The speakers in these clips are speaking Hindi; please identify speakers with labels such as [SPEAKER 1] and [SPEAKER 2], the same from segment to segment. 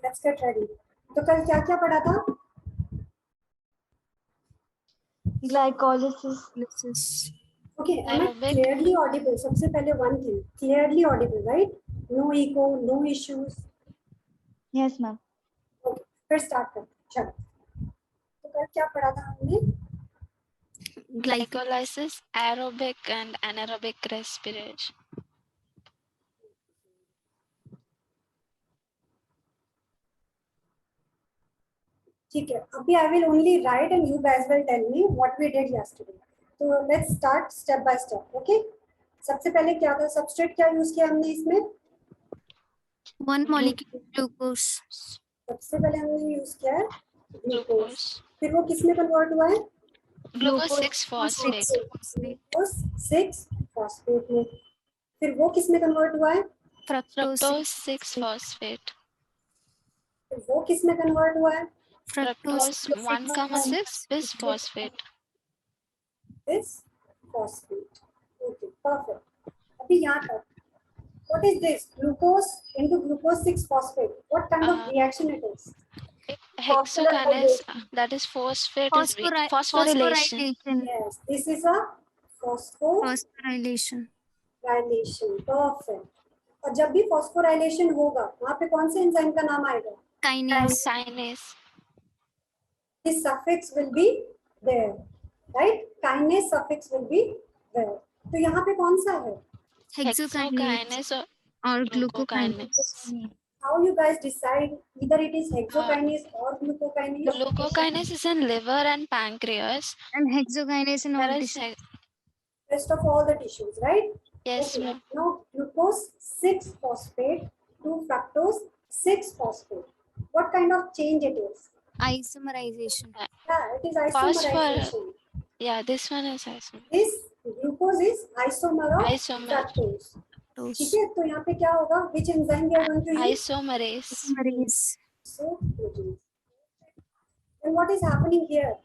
[SPEAKER 1] Let's get ready. तो कल क्या क्या पढ़ा था?
[SPEAKER 2] Glycolysis.
[SPEAKER 1] Okay, am I clearly audible? सबसे पहले one thing, clearly audible, right? No echo, no issues.
[SPEAKER 2] Yes, ma'am.
[SPEAKER 1] Okay, फिर start करते हैं. चलो. तो कल क्या पढ़ा था हमने?
[SPEAKER 3] Glycolysis, aerobic and anaerobic respiration.
[SPEAKER 1] ठीक है. अभी I will only write and you guys will tell me what we did yesterday. तो let's start step by step. Okay? सबसे पहले क्या था? Substrate क्या use किया हमने इसमें?
[SPEAKER 2] One molecule glucose.
[SPEAKER 1] सबसे पहले हमने use किया है
[SPEAKER 3] Glucose.
[SPEAKER 1] फिर वो किस में convert हुआ है?
[SPEAKER 3] Glucose 6-phosphate.
[SPEAKER 1] Glucose 6-phosphate में. फिर वो किस में convert हुआ है?
[SPEAKER 3] Fructose 6-phosphate.
[SPEAKER 1] फिर वो किस में convert हुआ है?
[SPEAKER 3] Fructose 1,6 bisphosphate.
[SPEAKER 1] Bisphosphate. Okay, perfect. अभी यहाँ तक. What is this? Glucose into glucose 6-phosphate. What kind of reaction it is?
[SPEAKER 3] Hexokinase, that is phosphate is phosphorylation.
[SPEAKER 1] Yes, this is a
[SPEAKER 2] Phosphorylation.
[SPEAKER 1] Perfect. और जब भी phosphorylation होगा, वहाँ पे कौन से एंजाइम का नाम आएगा?
[SPEAKER 3] Kinase.
[SPEAKER 1] This suffix will be there, right? Kinase suffix will be there. तो यहाँ पे कौन सा है?
[SPEAKER 3] Hexokinase
[SPEAKER 2] or
[SPEAKER 3] glucokinase.
[SPEAKER 1] How you guys decide either it is hexokinase or glucokinase?
[SPEAKER 3] Glucokinase is in liver and pancreas.
[SPEAKER 2] And hexokinase in all
[SPEAKER 3] Whereas
[SPEAKER 2] tissues.
[SPEAKER 1] Rest of all the tissues, right?
[SPEAKER 3] yes,
[SPEAKER 1] Okay.
[SPEAKER 3] ma'am.
[SPEAKER 1] Now glucose 6-phosphate to fructose 6-phosphate. What kind of change it is?
[SPEAKER 2] Isomerization.
[SPEAKER 1] Yeah, it is isomerization.
[SPEAKER 3] Yeah, this one is isomer.
[SPEAKER 1] This glucose is isomer of
[SPEAKER 3] Isomer.
[SPEAKER 1] fructose. ठीक है, तो यहाँ पे क्या होगा? Which enzyme we are going to use?
[SPEAKER 3] Isomerase.
[SPEAKER 1] Isomerase. And what is happening here?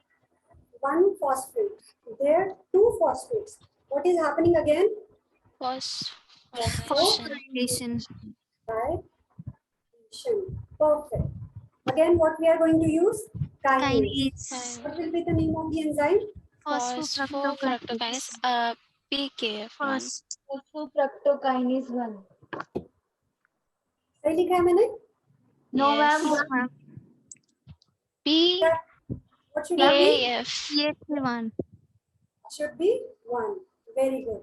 [SPEAKER 1] 1 phosphate. There 2 phosphates. What is happening again?
[SPEAKER 3] Phosphorylation.
[SPEAKER 1] Right? Perfect. Again, what we are going to use? Kinase. What will be the name of the enzyme?
[SPEAKER 3] Phosphofructokinase. PKF1.
[SPEAKER 2] Phosphofructokinase 1.
[SPEAKER 1] सही लिखा है मैंने?
[SPEAKER 2] No,
[SPEAKER 3] Yes.
[SPEAKER 2] ma'am.
[SPEAKER 1] What should it be?
[SPEAKER 3] PKF1.
[SPEAKER 1] Should be 1. Very good.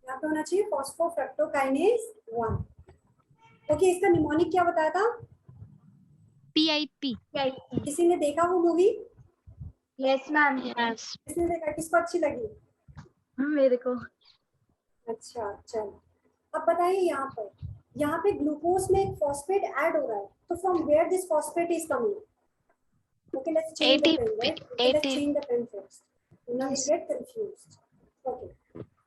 [SPEAKER 1] यहाँ पे होना चाहिए phosphofructokinase 1. Okay, इसका निमोनिक क्या बताया था?
[SPEAKER 2] PIP.
[SPEAKER 1] किसी ने देखा वो मूवी?
[SPEAKER 2] Yes, ma'am.
[SPEAKER 3] Yes.
[SPEAKER 1] किसने देखा? किसको अच्छी लगी?
[SPEAKER 2] मेरे को.
[SPEAKER 1] अच्छा, चलो. अब बताइए यहाँ पे ग्लूकोज में एक फॉस्फेट ऐड हो रहा है. तो from where this phosphate is coming? Okay, let's change the pen, right? Okay, let's change the pen first. Now we get confused. Okay.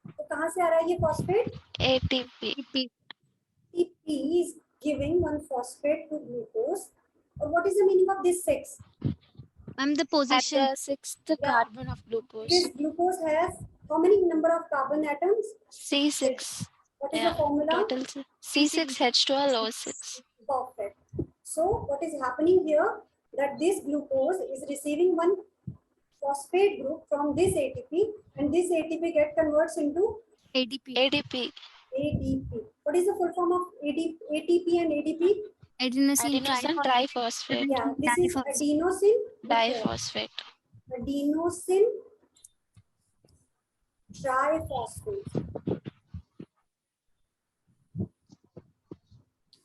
[SPEAKER 1] तो कहाँ से आ रहा है ये phosphate?
[SPEAKER 3] ATP.
[SPEAKER 1] ATP is giving one phosphate to glucose. Or what is the meaning of this 6?
[SPEAKER 2] I'm the position.
[SPEAKER 3] At the 6th carbon of glucose.
[SPEAKER 1] This glucose has how many number of carbon atoms?
[SPEAKER 3] C6.
[SPEAKER 1] What is the formula?
[SPEAKER 3] Total C6H12O6.
[SPEAKER 1] Perfect. So what is happening here? That this glucose is receiving one phosphate group from this ATP, and this ATP get converts into
[SPEAKER 2] ADP.
[SPEAKER 3] ADP.
[SPEAKER 1] What is the full form of ATP and ADP?
[SPEAKER 3] Adenosine triphosphate.
[SPEAKER 1] Yeah, this is adenosine
[SPEAKER 3] Diphosphate.
[SPEAKER 1] Adenosine triphosphate.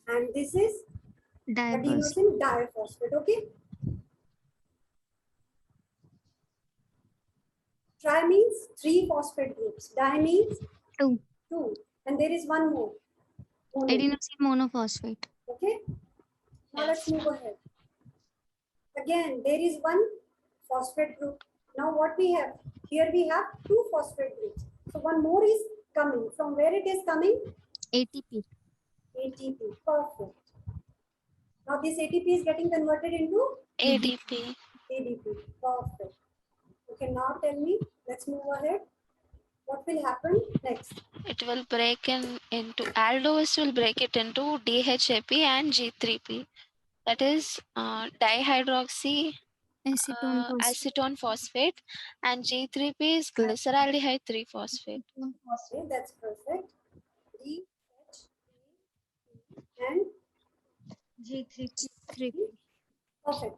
[SPEAKER 1] And this is adenosine diphosphate. Okay. Tri means 3 phosphate groups. Di means
[SPEAKER 2] 2.
[SPEAKER 1] And there is one more.
[SPEAKER 2] Adenosine monophosphate.
[SPEAKER 1] Okay. Now let's move ahead. Again, there is one phosphate group. Now what we have? Here we have 2 phosphate groups. So one more is coming. From where it is coming?
[SPEAKER 2] ATP.
[SPEAKER 1] Perfect. Now this ATP is getting converted into
[SPEAKER 3] ADP.
[SPEAKER 1] Perfect. Okay, now tell me. Let's move ahead. What will happen next?
[SPEAKER 3] It will break into aldose will break it into DHAP and G3P. That is dihydroxy
[SPEAKER 2] Acetone phosphate.
[SPEAKER 3] acetone phosphate, and G3P is glyceraldehyde 3-phosphate.
[SPEAKER 1] Okay, that's perfect. DHA and
[SPEAKER 2] G3P.
[SPEAKER 1] perfect.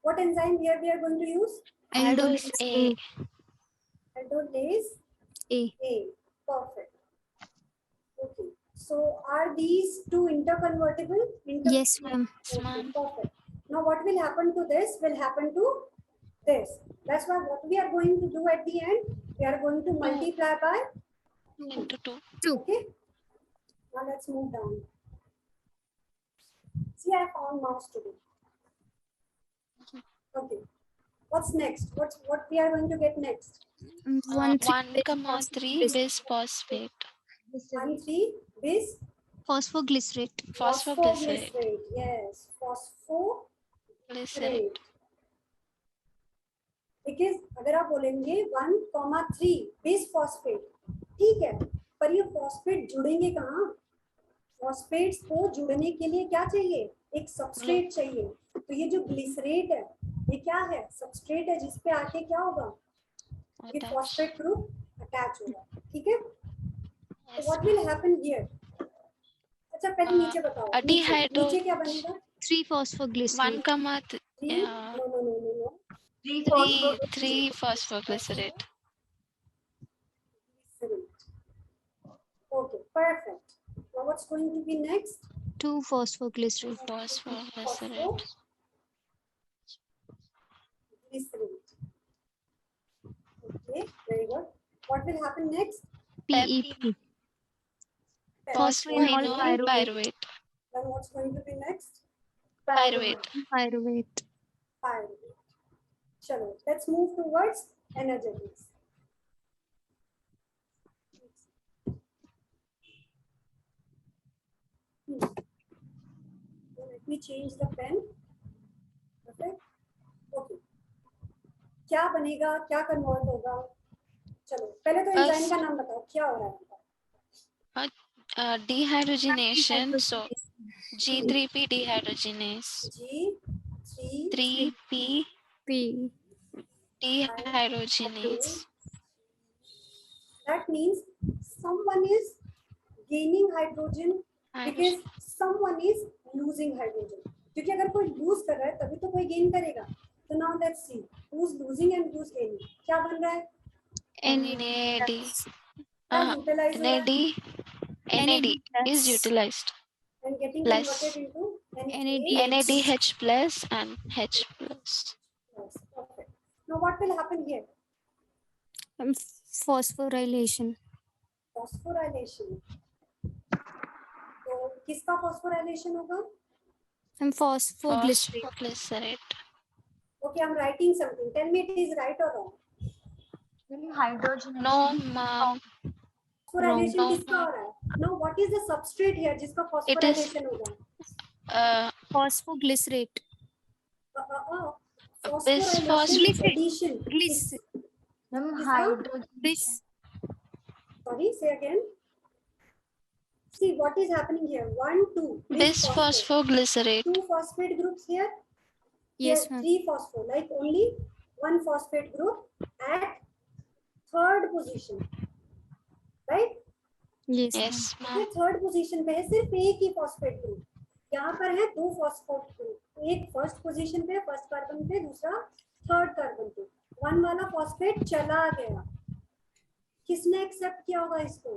[SPEAKER 1] What enzyme here we are going to use?
[SPEAKER 3] Aldose A.
[SPEAKER 1] Aldolase
[SPEAKER 2] A.
[SPEAKER 1] A. Perfect. Okay. So are these two interconvertible?
[SPEAKER 2] Yes, ma'am.
[SPEAKER 3] Yes, ma'am.
[SPEAKER 1] Perfect. Now what will happen to this will happen to this. That's why what we are going to do at the end, we are going to multiply by 2.
[SPEAKER 3] Into 2.
[SPEAKER 2] 2.
[SPEAKER 1] Okay. Now let's move down. See, I found mouse today. Okay. What's next? What we are going to get next?
[SPEAKER 2] 1,
[SPEAKER 3] 1,3 bisphosphate.
[SPEAKER 1] 1,3 bis
[SPEAKER 2] phosphoglycerate.
[SPEAKER 3] Phosphoglycerate.
[SPEAKER 1] Yes, phosphoglycerate.
[SPEAKER 3] Glycerate.
[SPEAKER 1] Because अगर आप बोलेंगे 1,3 बिसफॉस्फेट, ठीक है, पर ये फॉस्फेट जुड़ेंगे कहाँ? फॉस्फेट्स को जुड़ने के लिए क्या चाहिए? एक सबस्ट्रेट चाहिए. तो ये जो ग्लिसरेट है, ये क्या है? सबस्ट्रेट है जिसपे आके क्या होगा? ये फॉस्फेट ग्रुप अटैच होगा. ठीक है? So what will happen here? अच्छा पहले नीचे बताओ. नीचे क्या बनेगा?
[SPEAKER 2] 3 phosphoglycerate.
[SPEAKER 3] 1,3
[SPEAKER 1] No.
[SPEAKER 3] 3 phosphoglycerate.
[SPEAKER 1] Okay, perfect. Now what's going to be next?
[SPEAKER 2] 2 phosphoglycerate.
[SPEAKER 3] Phosphoglycerate.
[SPEAKER 1] Glycerate. Okay, very good. What will happen next?
[SPEAKER 2] PEP.
[SPEAKER 3] Phosphoenol pyruvate.
[SPEAKER 1] Then what's going to be next?
[SPEAKER 3] Pyruvate.
[SPEAKER 2] Pyruvate.
[SPEAKER 1] Pyruvate. Chalo, let's move towards energetics. Let me change the pen. Okay. Okay. क्या बनेगा? क्या कन्वर्ट होगा? चलो पहले तो एंजाइम का नाम बताओ, क्या हो रहा है?
[SPEAKER 3] Dehydrogenation. So G3P dehydrogenase.
[SPEAKER 1] G3P
[SPEAKER 3] 3P dehydrogenase.
[SPEAKER 1] That means someone is gaining hydrogen because someone is losing hydrogen. क्योंकि अगर कोई lose कर रहा है तभी तो कोई gain करेगा. So now let's see who's losing and who's gaining. क्या बन रहा है?
[SPEAKER 3] NAD.
[SPEAKER 1] Utilize
[SPEAKER 3] NAD is utilized.
[SPEAKER 1] and getting
[SPEAKER 3] Plus.
[SPEAKER 1] converted into
[SPEAKER 3] NADH plus and H plus.
[SPEAKER 1] Yes, perfect. Now what will happen here?
[SPEAKER 2] Phosphorylation.
[SPEAKER 1] Phosphorylation. तो किसका phosphorylation होगा?
[SPEAKER 2] Phosphoglycerate.
[SPEAKER 3] Phosphoglycerate.
[SPEAKER 1] Okay, I'm writing something. Tell me it is right or wrong.
[SPEAKER 3] No, ma'am.
[SPEAKER 1] Phosphorylation
[SPEAKER 3] No.
[SPEAKER 1] किसका हो रहा है? Now what is the substrate here जिसका phosphorylation होगा?
[SPEAKER 2] Phosphoglycerate.
[SPEAKER 1] Phosphorylation addition. Sorry, say again. See what is happening here. 1, 2.
[SPEAKER 3] Bisphosphoglycerate.
[SPEAKER 1] 2 phosphate groups here.
[SPEAKER 2] Yes,
[SPEAKER 1] Here,
[SPEAKER 2] ma'am.
[SPEAKER 1] 3 phospho. Like only 1 phosphate group at 3rd position. Right?
[SPEAKER 3] Yes, ma'am.
[SPEAKER 1] Third position पे है सिर्फ एक ही फॉस्फेट ग्रुप. यहाँ पर है 2 फॉस्फेट ग्रुप, एक फर्स्ट पोजीशन पे फर्स्ट कार्बन पे, दूसरा थर्ड कार्बन पे. 1 वाला फॉस्फेट चला गया. किसने एक्सेप्ट किया होगा इसको?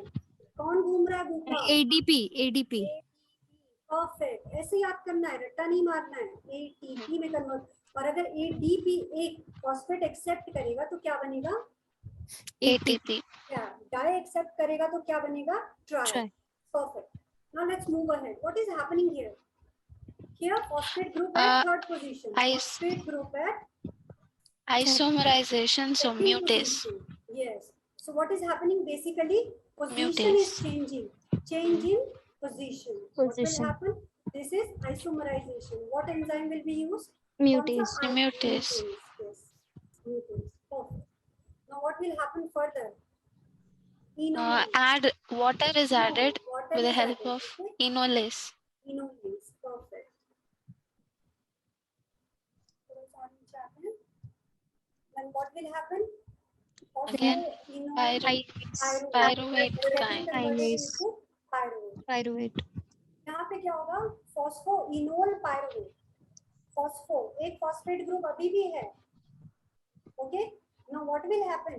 [SPEAKER 1] कौन घूम रहा है भूखा?
[SPEAKER 2] ADP.
[SPEAKER 1] परफेक्ट. ऐसे याद करना है, रट्टा नहीं मारना है. ATP में कन्वर्ट. और अगर ADP एक फॉस्फेट एक्सेप्ट करेगा तो क्या बनेगा?
[SPEAKER 3] ATP.
[SPEAKER 1] डाई एक्सेप्ट करेगा तो क्या बनेगा? Try. Perfect. Now let's move ahead. What is happening here? Here phosphate group at 3rd position. Phosphate group at
[SPEAKER 3] isomerization, so
[SPEAKER 1] 2nd
[SPEAKER 3] mutase.
[SPEAKER 1] position. Yes. So what is happening? Basically, position is changing. Change in position. What will happen? This is isomerization. What enzyme will be used?
[SPEAKER 2] Mutase.
[SPEAKER 3] Mutase.
[SPEAKER 1] Yes. Mutase. Perfect. Now what will happen further? Enolase.
[SPEAKER 3] Add water is
[SPEAKER 1] No,
[SPEAKER 3] added
[SPEAKER 1] water
[SPEAKER 3] with the
[SPEAKER 1] is
[SPEAKER 3] help
[SPEAKER 1] added,
[SPEAKER 3] of
[SPEAKER 1] okay?
[SPEAKER 3] enolase.
[SPEAKER 1] Enolase, perfect. थोड़ा सा और नीचे आते हैं. Then what will happen?
[SPEAKER 3] Again,
[SPEAKER 1] Phosphoenol
[SPEAKER 2] Kinase.
[SPEAKER 3] pyruvate
[SPEAKER 1] is getting
[SPEAKER 3] kind.
[SPEAKER 1] converted
[SPEAKER 2] Kinase.
[SPEAKER 1] into pyruvate.
[SPEAKER 2] Pyruvate.
[SPEAKER 1] यहाँ पे क्या होगा? Phosphoenol pyruvate. Phospho एक phosphate group अभी भी है. Okay. Now what will happen?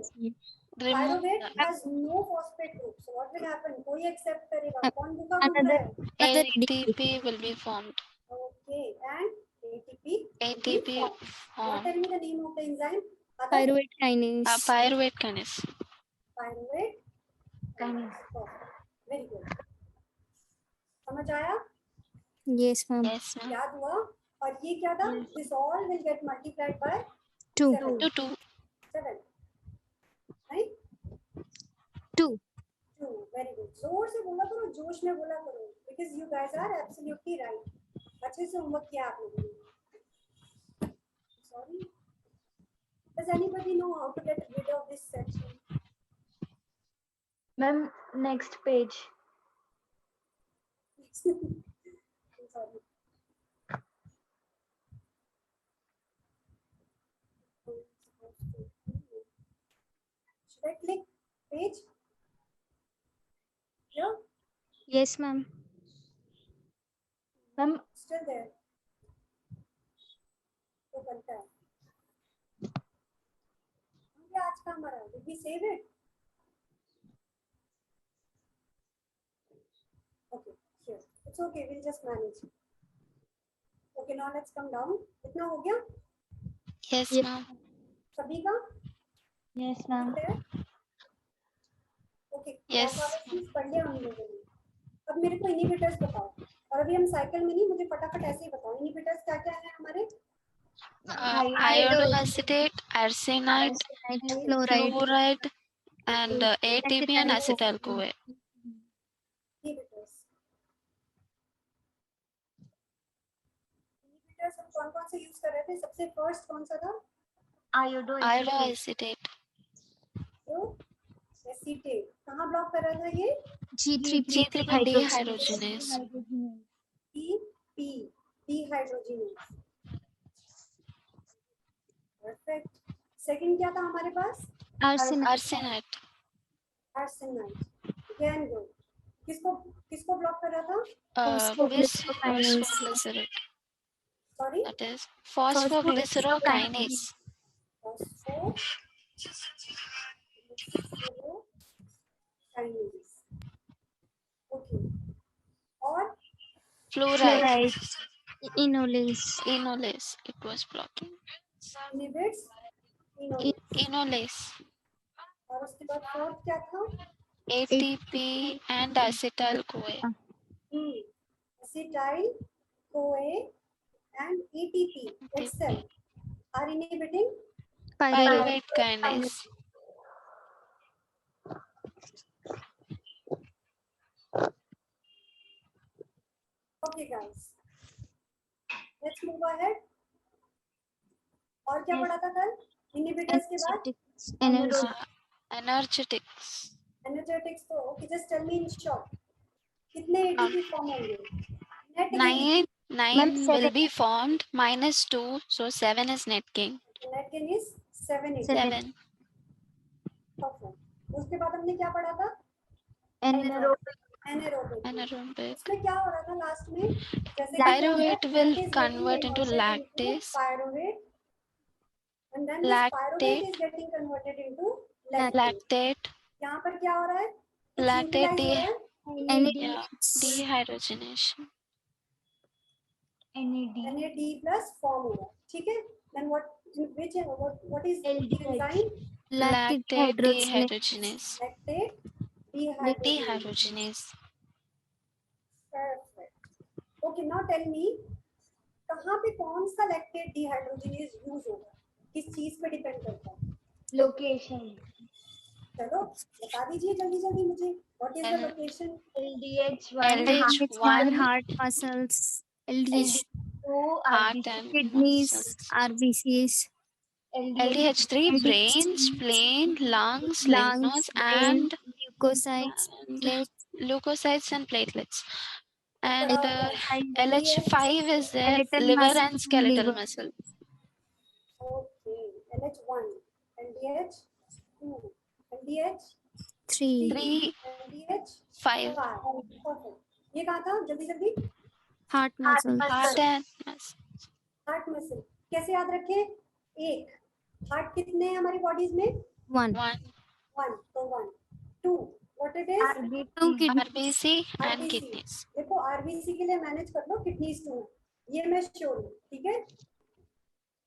[SPEAKER 3] Remove
[SPEAKER 1] Pyruvate has no phosphate group. So what will happen? कोई accept करेगा. कौन बुका घूम
[SPEAKER 2] Another
[SPEAKER 1] रहा है?
[SPEAKER 2] another
[SPEAKER 3] ATP will be formed.
[SPEAKER 1] Okay. And ATP.
[SPEAKER 3] ATP
[SPEAKER 1] What?
[SPEAKER 3] formed.
[SPEAKER 1] Tell me the name of the enzyme. Other
[SPEAKER 2] pyruvate kinase.
[SPEAKER 3] Pyruvate kinase.
[SPEAKER 1] pyruvate kinase. Perfect. Very good. समझ आया?
[SPEAKER 2] Yes, ma'am.
[SPEAKER 3] Yes, ma'am.
[SPEAKER 1] याद हुआ? और ये क्या था? This all will get multiplied by
[SPEAKER 2] 2.
[SPEAKER 1] 7.
[SPEAKER 3] 2.
[SPEAKER 1] 7. Right?
[SPEAKER 2] 2.
[SPEAKER 1] 2. Very good. जोर से बोला करो, जोश में बोला करो. Because you guys are absolutely right. अच्छे से होमवर्क किया आप लोगों ने. Sorry. Does anybody know how to get rid of this section?
[SPEAKER 4] Ma'am, next page.
[SPEAKER 1] I'm sorry. Should I click page? Yeah,
[SPEAKER 2] Yes, ma'am.
[SPEAKER 4] Ma'am,
[SPEAKER 1] still there. तो बनता है. ये आज का हमारा. Did we save it? Okay, sure. It's okay. We'll just manage. Okay, now let's come down. इतना हो गया?
[SPEAKER 3] Yes,
[SPEAKER 2] Yes.
[SPEAKER 3] ma'am.
[SPEAKER 1] सभी का?
[SPEAKER 4] yes, ma'am.
[SPEAKER 1] There? Okay.
[SPEAKER 3] Yes.
[SPEAKER 1] चीज पढ़ लिया हम लोगों ने. अब मेरे को इनहिबिटर्स बताओ. और अभी हम साइकिल में नहीं, मुझे फटाफट ऐसे ही बताओ. इनहिबिटर्स क्या क्या है हमारे?
[SPEAKER 3] Iodoacetate, arsenite,
[SPEAKER 2] Fluoride.
[SPEAKER 3] fluoride, and ATP and acetyl-CoA.
[SPEAKER 1] Inhibitors. Inhibitors हम कौन-कौन से यूज कर रहे थे? सबसे फर्स्ट कौन सा था?
[SPEAKER 3] Iodoacetate.
[SPEAKER 1] तो एसीटेट. कहाँ ब्लॉक कर रहा था ये?
[SPEAKER 3] G3 dehydrogenase.
[SPEAKER 1] P dehydrogenase. Perfect. Second क्या था हमारे पास?
[SPEAKER 3] Arsenite.
[SPEAKER 1] आर्सेनाइट. Again good. किसको ब्लॉक कर रहा था?
[SPEAKER 3] Phosphoglycerate.
[SPEAKER 1] Sorry.
[SPEAKER 3] That is phosphoglycerokinase.
[SPEAKER 1] Phosphoglycerokinase. Okay. और
[SPEAKER 3] Fluoride.
[SPEAKER 2] Enolase.
[SPEAKER 3] Enolase. It was blocking.
[SPEAKER 1] inhibits enolase.
[SPEAKER 3] Enolase.
[SPEAKER 1] और उसके बाद फोर्थ क्या था?
[SPEAKER 3] ATP and acetyl-CoA.
[SPEAKER 1] Acetyl CoA and ATP itself are inhibiting
[SPEAKER 3] Pyruvate kinase.
[SPEAKER 1] Okay guys, let's move ahead. और क्या पढ़ा था कल? Inhibitors के बाद
[SPEAKER 3] Energetics.
[SPEAKER 1] energetics. तो okay, just tell me in short. कितने ATP फॉर्म होंगे? Net gain.
[SPEAKER 3] 9 will be formed minus 2, so 7 is net gain.
[SPEAKER 1] Net gain is 7 ATP.
[SPEAKER 3] 7.
[SPEAKER 1] Perfect. उसके बाद हमने क्या पढ़ा था?
[SPEAKER 4] Anaerobic.
[SPEAKER 1] Anaerobic.
[SPEAKER 3] Anaerobic.
[SPEAKER 1] इसमें क्या हो रहा था लास्ट में? जैसे
[SPEAKER 3] Pyruvate will convert into lactase.
[SPEAKER 1] Pyruvate. And then this
[SPEAKER 3] Lactate.
[SPEAKER 1] pyruvate is getting converted into lactate.
[SPEAKER 3] Lactate.
[SPEAKER 1] यहाँ पर क्या हो रहा है?
[SPEAKER 3] Lactate
[SPEAKER 2] NAD.
[SPEAKER 3] dehydrogenation.
[SPEAKER 4] NAD.
[SPEAKER 1] NAD plus form होगा. ठीक है? Then what is the enzyme?
[SPEAKER 3] Lactate dehydrogenase.
[SPEAKER 1] Lactate
[SPEAKER 3] Dehydrogenase.
[SPEAKER 1] Perfect. Okay, now tell me कहाँ पे कौन सा lactate dehydrogenase use होगा? किस चीज पे डिपेंड करता है?
[SPEAKER 4] Location.
[SPEAKER 1] चलो बता दीजिए जल्दी जल्दी मुझे. What is the location?
[SPEAKER 4] LDH1.
[SPEAKER 3] LDH1
[SPEAKER 2] heart muscles. LDH
[SPEAKER 3] heart and
[SPEAKER 2] kidneys.
[SPEAKER 3] muscles.
[SPEAKER 2] RBCs.
[SPEAKER 3] LDH3 brain, spleen, lungs, lymph
[SPEAKER 2] Lungs,
[SPEAKER 3] nodes,
[SPEAKER 2] brain,
[SPEAKER 3] and
[SPEAKER 2] leukocytes,
[SPEAKER 3] and
[SPEAKER 2] platelets,
[SPEAKER 3] leukocytes and platelets. And
[SPEAKER 1] पढ़ा होगा
[SPEAKER 3] LH5 is there,
[SPEAKER 2] skeletal
[SPEAKER 3] liver
[SPEAKER 2] muscle,
[SPEAKER 3] and skeletal
[SPEAKER 2] liver.
[SPEAKER 3] muscle.
[SPEAKER 1] Okay, LH1, LDH2, LDH
[SPEAKER 2] 3.
[SPEAKER 3] 3,
[SPEAKER 1] LDH
[SPEAKER 3] 5.
[SPEAKER 1] 5. Perfect. ये कहाँ था? जल्दी जल्दी.
[SPEAKER 2] Heart muscle.
[SPEAKER 3] Heart and
[SPEAKER 1] heart muscle कैसे याद रखें? एक. हार्ट कितने हैं हमारी बॉडीज में?
[SPEAKER 2] 1.
[SPEAKER 3] 1
[SPEAKER 1] 1, तो 1. 2, what it is?
[SPEAKER 2] 2 kidney.
[SPEAKER 3] RBC and
[SPEAKER 1] RBC.
[SPEAKER 3] kidneys.
[SPEAKER 1] देखो आरबीसी के लिए मैनेज कर लो, किडनीज 2, ये मैं श्योर हूँ. ठीक है.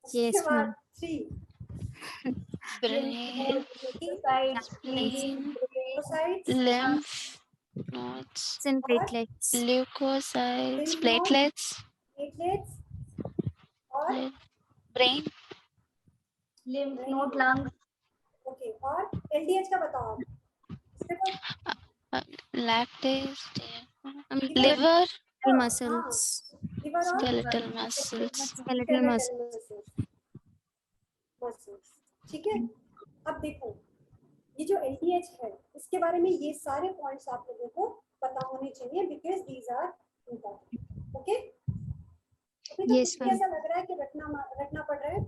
[SPEAKER 2] Yes,
[SPEAKER 1] उसके बाद
[SPEAKER 2] ma'am.
[SPEAKER 1] 3
[SPEAKER 3] Brain,
[SPEAKER 4] Lymphocytes,
[SPEAKER 3] spleen,
[SPEAKER 1] leukocytes,
[SPEAKER 3] lymph nodes,
[SPEAKER 2] And platelets.
[SPEAKER 3] leukocytes,
[SPEAKER 1] Lymph
[SPEAKER 3] platelets,
[SPEAKER 1] platelets और
[SPEAKER 3] brain,
[SPEAKER 4] lymph node, lungs,
[SPEAKER 1] okay. और एलडीएच का बताओ आप. इसमें
[SPEAKER 3] lactase,
[SPEAKER 2] Liver
[SPEAKER 3] liver,
[SPEAKER 2] muscles.
[SPEAKER 1] Liver और
[SPEAKER 3] skeletal muscles.
[SPEAKER 2] Skeletal muscles.
[SPEAKER 1] Muscles. ठीक है. अब देखो ये जो एलडीएच है इसके बारे में ये सारे पॉइंट्स आप लोगों को पता होने चाहिए because these are important. Okay. अभी तो
[SPEAKER 2] Yes,
[SPEAKER 1] कुछ भी
[SPEAKER 2] ma'am.
[SPEAKER 1] ऐसा लग रहा है कि रटना पड़ रहा है?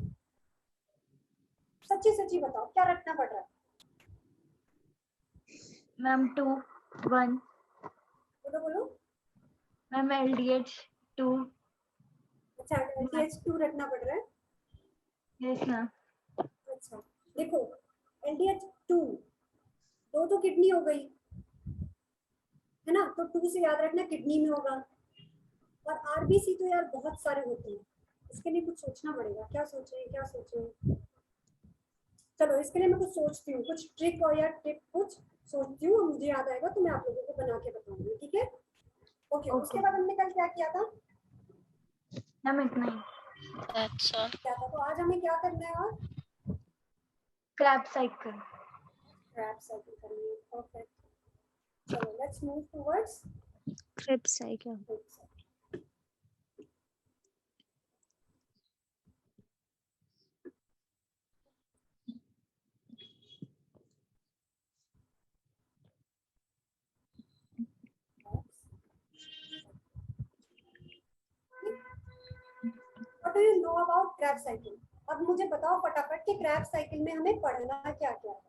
[SPEAKER 1] सच्ची सच्ची बताओ क्या रटना पड़ रहा है?
[SPEAKER 4] ma'am 2, 1,
[SPEAKER 1] बोलो बोलो.
[SPEAKER 4] ma'am LDH 2,
[SPEAKER 1] अच्छा LDH2 रखना पड़ रहा है.
[SPEAKER 4] yes ma'am,
[SPEAKER 1] अच्छा देखो LDH2 दो तो किडनी हो गई है ना, तो 2 से याद रखना किडनी में होगा. और आरबीसी तो यार बहुत सारे होते हैं, इसके लिए कुछ सोचना पड़ेगा. क्या सोचें? चलो इसके लिए मैं कुछ सोचती हूँ, कुछ ट्रिक और या टिप कुछ सोचती हूँ, मुझे याद आएगा तो मैं आप लोगों को बना के बताऊंगी. ठीक है. ओके. उसके बाद हमने कल क्या किया था?
[SPEAKER 4] ma'am इतना ही.
[SPEAKER 3] That's all.
[SPEAKER 1] क्या था? तो आज हमें क्या करना है? और
[SPEAKER 4] Krebs cycle,
[SPEAKER 1] क्रैब साइकिल करनी है. परफेक्ट. चलो let's move towards
[SPEAKER 2] Krebs cycle.
[SPEAKER 1] What do you know about Krebs cycle? अब मुझे बताओ फटाफट कि Krebs cycle में हमें पढ़ना क्या क्या है.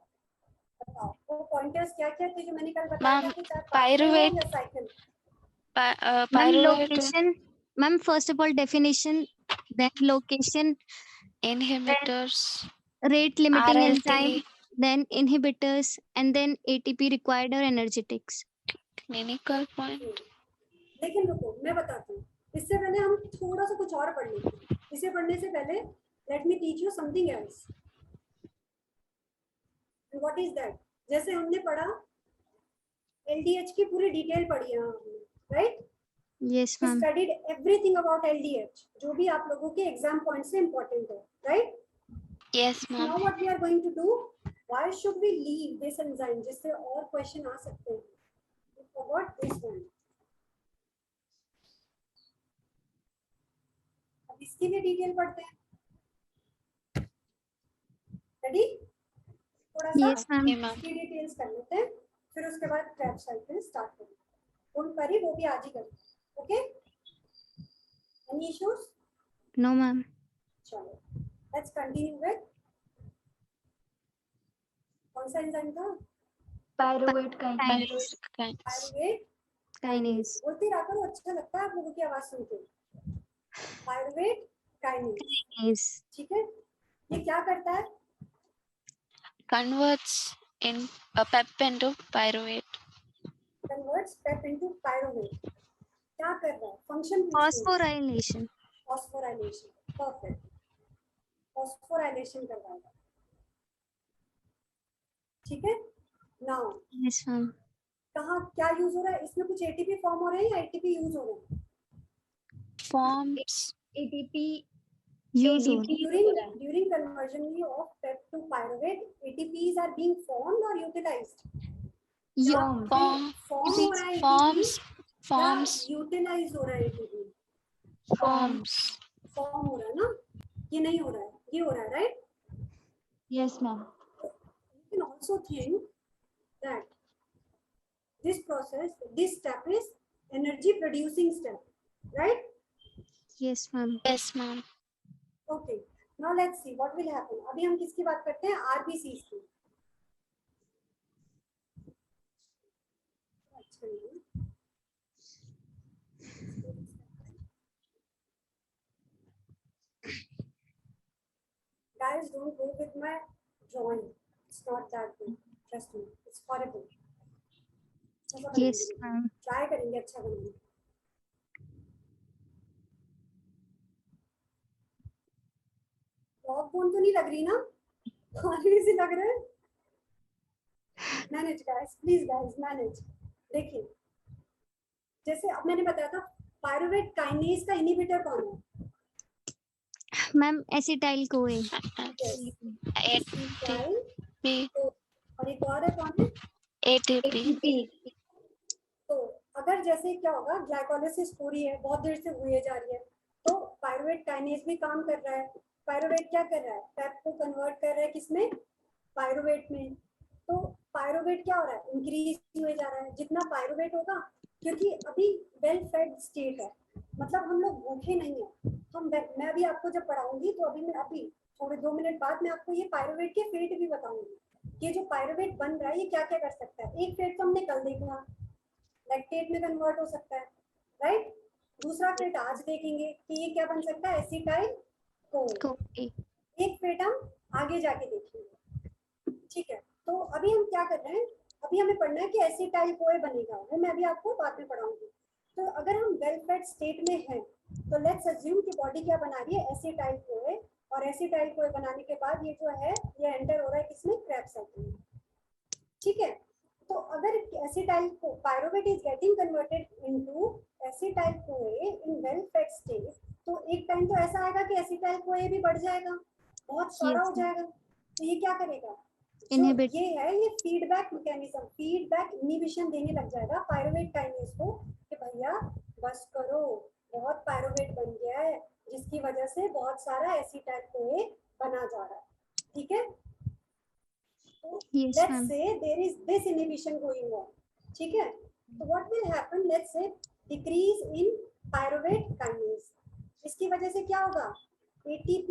[SPEAKER 1] बताओ वो पॉइंटर्स क्या क्या थे जो मैंने कल बताया था
[SPEAKER 3] Ma'am,
[SPEAKER 1] कि चाहे
[SPEAKER 3] pyruvate,
[SPEAKER 1] या cycle.
[SPEAKER 2] Ma'am,
[SPEAKER 3] pyruvate
[SPEAKER 2] location. Ma'am, first of all, definition, then location,
[SPEAKER 3] inhibitors,
[SPEAKER 2] rate limiting enzyme,
[SPEAKER 3] RLT,
[SPEAKER 2] then inhibitors, and then ATP required or energetics.
[SPEAKER 3] clinical point.
[SPEAKER 1] लेकिन रुको मैं बताती हूँ. इससे पहले हम थोड़ा सा कुछ और पढ़ लेंगे. इसे पढ़ने से पहले let me teach you something else. What is that? जैसे हमने पढ़ा एलडीएच की पूरी डिटेल पढ़ी है हमने, right?
[SPEAKER 2] Yes,
[SPEAKER 1] We
[SPEAKER 2] ma'am.
[SPEAKER 1] studied everything about LDH जो भी आप लोगों के एग्जाम पॉइंट से इम्पोर्टेंट है, right?
[SPEAKER 3] Yes,
[SPEAKER 1] Now
[SPEAKER 3] ma'am.
[SPEAKER 1] what we are going to do? Why should we leave this enzyme? जिससे और क्वेश्चन आ सकते हैं. We forgot this one. अब इसकी भी डिटेल पढ़ते हैं. रेडी? थोड़ा सा
[SPEAKER 2] Yes, ma'am.
[SPEAKER 3] Okay, ma'am.
[SPEAKER 1] इसकी डिटेल्स कर लेते हैं, फिर उसके बाद Krebs cycle स्टार्ट करेंगे. डोंट वरी, वो भी आज ही करेंगे. Okay? Any issues?
[SPEAKER 2] No, ma'am.
[SPEAKER 1] चलो लेट्स कंटिन्यू विद कौन सा एंजाइम था?
[SPEAKER 4] pyruvate kinase,
[SPEAKER 2] Kinase.
[SPEAKER 1] Pyruvate
[SPEAKER 2] Kinase.
[SPEAKER 1] बोलते रहा करो, अच्छा लगता है आप लोगों की आवाज सुन के. Pyruvate kinase.
[SPEAKER 2] Kinase.
[SPEAKER 1] ठीक है. ये क्या करता है?
[SPEAKER 3] Converts in a pep into pyruvate.
[SPEAKER 1] Converts Pep into pyruvate. क्या कर रहा है? Function
[SPEAKER 2] Phosphorylation.
[SPEAKER 1] Phosphorylation. Perfect. Phosphorylation करवाएगा. ठीक है. Now
[SPEAKER 2] Yes, ma'am.
[SPEAKER 1] कहाँ क्या यूज हो रहा है? इसमें कुछ एटीपी फॉर्म हो रहे हैं या एटीपी यूज हो रहे हैं?
[SPEAKER 3] Forms
[SPEAKER 4] ATP,
[SPEAKER 2] Use
[SPEAKER 4] ADP
[SPEAKER 2] only.
[SPEAKER 1] During conversion of PEP to pyruvate, ATPs are being formed or utilized?
[SPEAKER 2] You-
[SPEAKER 3] form,
[SPEAKER 1] form हो रहा है
[SPEAKER 3] forms,
[SPEAKER 1] ATP
[SPEAKER 3] forms,
[SPEAKER 1] या यूटिलाइज हो रहा है ATP?
[SPEAKER 3] forms.
[SPEAKER 1] फॉर्म हो रहा है ना, ये नहीं हो रहा है, ये हो रहा है, right?
[SPEAKER 4] yes ma'am,
[SPEAKER 1] You can also think that this step is energy producing step, right?
[SPEAKER 2] Yes, ma'am.
[SPEAKER 3] Yes, ma'am.
[SPEAKER 1] Okay, now let's see what will happen. अभी हम किसकी बात करते हैं? RBCs की. अच्छा नहीं. Guys, don't go with my drawing. It's not that good. Trust me, it's horrible.
[SPEAKER 2] Yes, ma'am.
[SPEAKER 1] Try करेंगे अच्छा बनाने. Log bone तो नहीं लग रही ना? खाली सी लग रहा है. Manage guys, please guys, manage. देखिए, जैसे अब मैंने बताया था, पायरुवेट काइनेज का इनहिबिटर कौन है?
[SPEAKER 2] Ma'am acetyl CoA.
[SPEAKER 3] ATP.
[SPEAKER 1] और एक और है कौन है?
[SPEAKER 3] ATP.
[SPEAKER 1] तो अगर जैसे क्या होगा, ग्लाइकोलाइसिस हो रही है, बहुत देर से हुई जा रही है, तो पायरुवेट काइनेज भी काम कर रहा है. पायरुवेट क्या कर रहा है? पैप को कन्वर्ट कर रहा है किसमें? पायरुवेट में. तो पायरुवेट क्या हो रहा है? इंक्रीज हुए जा रहा है. जितना पायरुवेट होगा, क्योंकि अभी वेल फेड स्टेट है, मतलब हम लोग भूखे नहीं है. मैं अभी आपको जब पढ़ाऊंगी तो अभी थोड़े 2 मिनट बाद मैं आपको ये पायरुवेट के फेट भी बताऊंगी. ये जो पायरुवेट बन रहा है ये क्या क्या कर सकता है. एक फेट तो हमने कल देखा, लैक्टेट में कन्वर्ट हो सकता है, राइट? दूसरा फेट आज देखेंगे कि ये क्या बन सकता है? Acetyl CoA. एक फेट हम आगे जाके देखेंगे, ठीक है? तो अभी हम क्या कर रहे हैं, अभी हमें पढ़ना है कि एसिटाइल कोए बनेगा, वो मैं अभी आपको बाद में पढ़ाऊंगी. तो अगर हम वेल फेड स्टेट में हैं तो लेट्स अज्यूम कि बॉडी क्या बना रही है? Acetyl CoA. और एसिटाइल कोए बनाने के बाद ये जो है ये एंटर हो रहा है किसमें? क्रेब्स साइकिल में, ठीक है? तो अगर acetyl co pyruvate is getting converted into acetyl कोए इन वेल फेड स्टेट, तो एक टाइम तो ऐसा आएगा कि एसिटाइल कोए भी बढ़ जाएगा, बहुत सारा हो जाएगा. तो ये क्या करेगा?
[SPEAKER 2] Inhibit.
[SPEAKER 1] ये है ये फीडबैक मैकेनिज्म, फीडबैक इनहिबिशन देने लग जाएगा पायरुवेट काइनेज को कि भैया बस करो, बहुत पायरुवेट बन गया है, जिसकी वजह से बहुत सारा एसिटाइल कोए बना जा रहा है, ठीक है?
[SPEAKER 2] Yes,
[SPEAKER 1] let's
[SPEAKER 2] ma'am.
[SPEAKER 1] say there is this inhibition going on, ठीक है? तो what will happen? Let's say decrease in pyruvate kinase. इसकी वजह से क्या होगा? ATP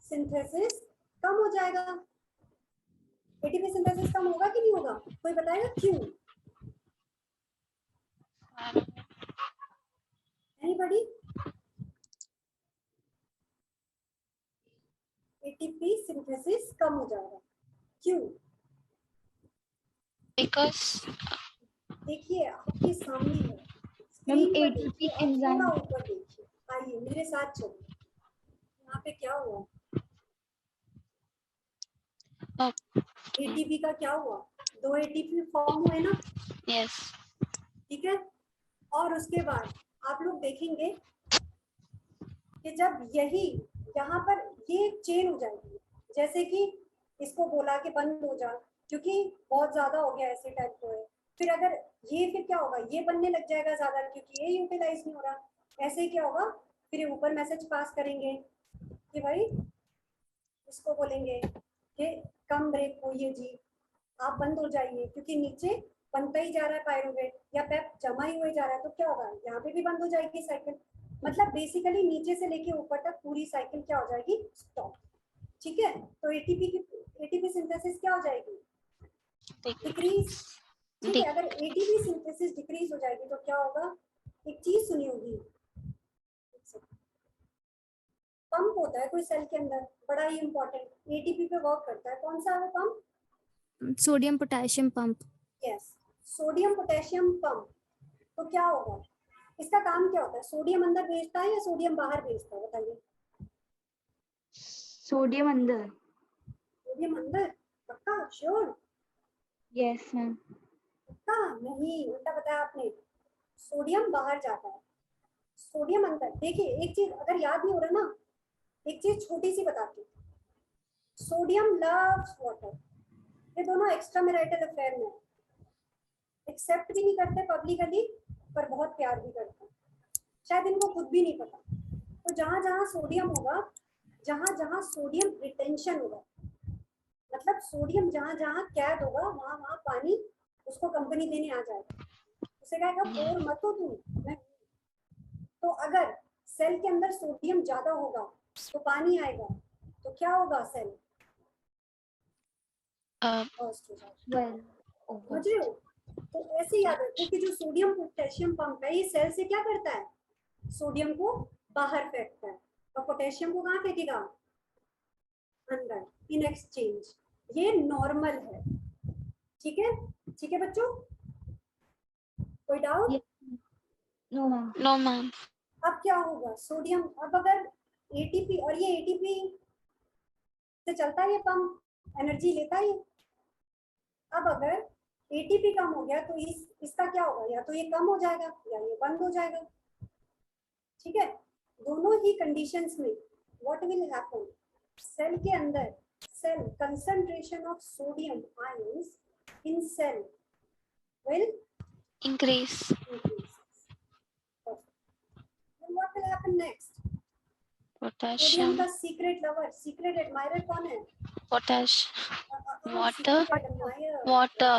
[SPEAKER 1] सिंथेसिस कम हो जाएगा. ATP सिंथेसिस कम होगा कि नहीं होगा? कोई बताएगा क्यों? Anybody? ATP सिंथेसिस कम हो जाएगा, क्यों?
[SPEAKER 3] Because
[SPEAKER 1] देखिए आपके सामने है,
[SPEAKER 4] मैम
[SPEAKER 1] स्क्रीन पर
[SPEAKER 4] ATP
[SPEAKER 1] देखिए, और
[SPEAKER 4] एंजाइम.
[SPEAKER 1] थोड़ा ऊपर देखिए. आइए मेरे साथ चलिए. यहाँ पे क्या हुआ? ATP का क्या हुआ? 2 ATP फॉर्म हुए ना,
[SPEAKER 3] yes.
[SPEAKER 1] ठीक है? और उसके बाद आप लोग देखेंगे कि जब यही यहाँ पर ये चेन हो जाएगी, जैसे कि इसको बोला कि बंद हो जा क्योंकि बहुत ज्यादा हो गया एसिटाइल कोए. फिर अगर ये फिर क्या होगा? ये बनने लग जाएगा ज्यादा क्योंकि ये यूटिलाइज नहीं हो रहा. ऐसे ही क्या होगा? फिर ये ऊपर मैसेज पास करेंगे कि भाई इसको बोलेंगे कि कम ब्रेक होइए जी, आप बंद हो जाइए, क्योंकि नीचे बनता ही जा रहा है पायरुवेट या पेप जमा ही हुए जा रहा है. तो क्या होगा? यहाँ पे भी बंद हो जाएगी साइकिल. मतलब बेसिकली नीचे से लेके ऊपर तक पूरी साइकिल क्या हो जाएगी? स्टॉप, ठीक है? तो एटीपी सिंथेसिस क्या हो जाएगी? डिक्रीज, ठीक है? अगर एटीपी सिंथेसिस डिक्रीज हो जाएगी तो क्या होगा? एक चीज सुनी होगी, पंप होता है कोई सेल के अंदर, बड़ा ही इंपॉर्टेंट, एटीपी पे वर्क करता है. कौन सा है pump?
[SPEAKER 2] Sodium potassium pump.
[SPEAKER 1] Yes, sodium potassium pump. तो क्या होगा? इसका काम क्या होता है? सोडियम अंदर भेजता है या सोडियम बाहर भेजता है? बताइए.
[SPEAKER 4] सोडियम अंदर.
[SPEAKER 1] सोडियम अंदर, पक्का? श्योर?
[SPEAKER 4] Yes ma'am.
[SPEAKER 1] पक्का? नहीं, उल्टा बताया आपने. सोडियम बाहर जाता है, सोडियम अंदर. देखिए एक चीज अगर याद नहीं हो रहा ना, एक चीज छोटी सी बताती हूँ. Sodium loves water. ये दोनों एक्स्ट्रा मैरिटल अफेयर में एक्सेप्ट भी नहीं करते पब्लिकली, पर बहुत प्यार भी करते हैं. शायद इनको खुद भी नहीं पता. तो जहां जहां सोडियम होगा, जहां जहां सोडियम रिटेंशन होगा, मतलब सोडियम जहां जहां कैद होगा वहां वहां पानी उसको कंपनी देने आ जाएगा, उसे कहेगा बोर मत हो तू। तो अगर सेल के अंदर सोडियम ज्यादा होगा तो पानी आएगा, तो क्या होगा, सेल बर्स्ट हो जाएगा।
[SPEAKER 4] Well,
[SPEAKER 1] समझ रहे हो? तो ऐसे याद रखो कि जो सोडियम पोटेशियम पंप है ये सेल से क्या करता है, सोडियम को बाहर फेंकता है और पोटेशियम को कहाँ फेंकेगा, अंदर, इन एक्सचेंज। ये नॉर्मल है, ठीक है? ठीक है बच्चों, कोई doubt?
[SPEAKER 4] yes. No, ma'am.
[SPEAKER 3] No, ma'am.
[SPEAKER 1] अब क्या होगा, सोडियम, अब अगर एटीपी, और ये एटीपी से चलता है ये पंप, एनर्जी लेता है ये। अब अगर एटीपी कम हो गया तो इसका क्या होगा, या तो ये कम हो जाएगा या ये बंद हो जाएगा, ठीक है? दोनों ही कंडीशंस में व्हाट विल हैपन, सेल के अंदर cell concentration of sodium ions in cell will
[SPEAKER 3] Increase.
[SPEAKER 1] increase. Then what will happen next? Sodium
[SPEAKER 3] Potassium.
[SPEAKER 1] का सीक्रेट लवर, सीक्रेट एडमायरर कौन है?
[SPEAKER 3] Potash. Water.
[SPEAKER 1] Water.
[SPEAKER 3] Water.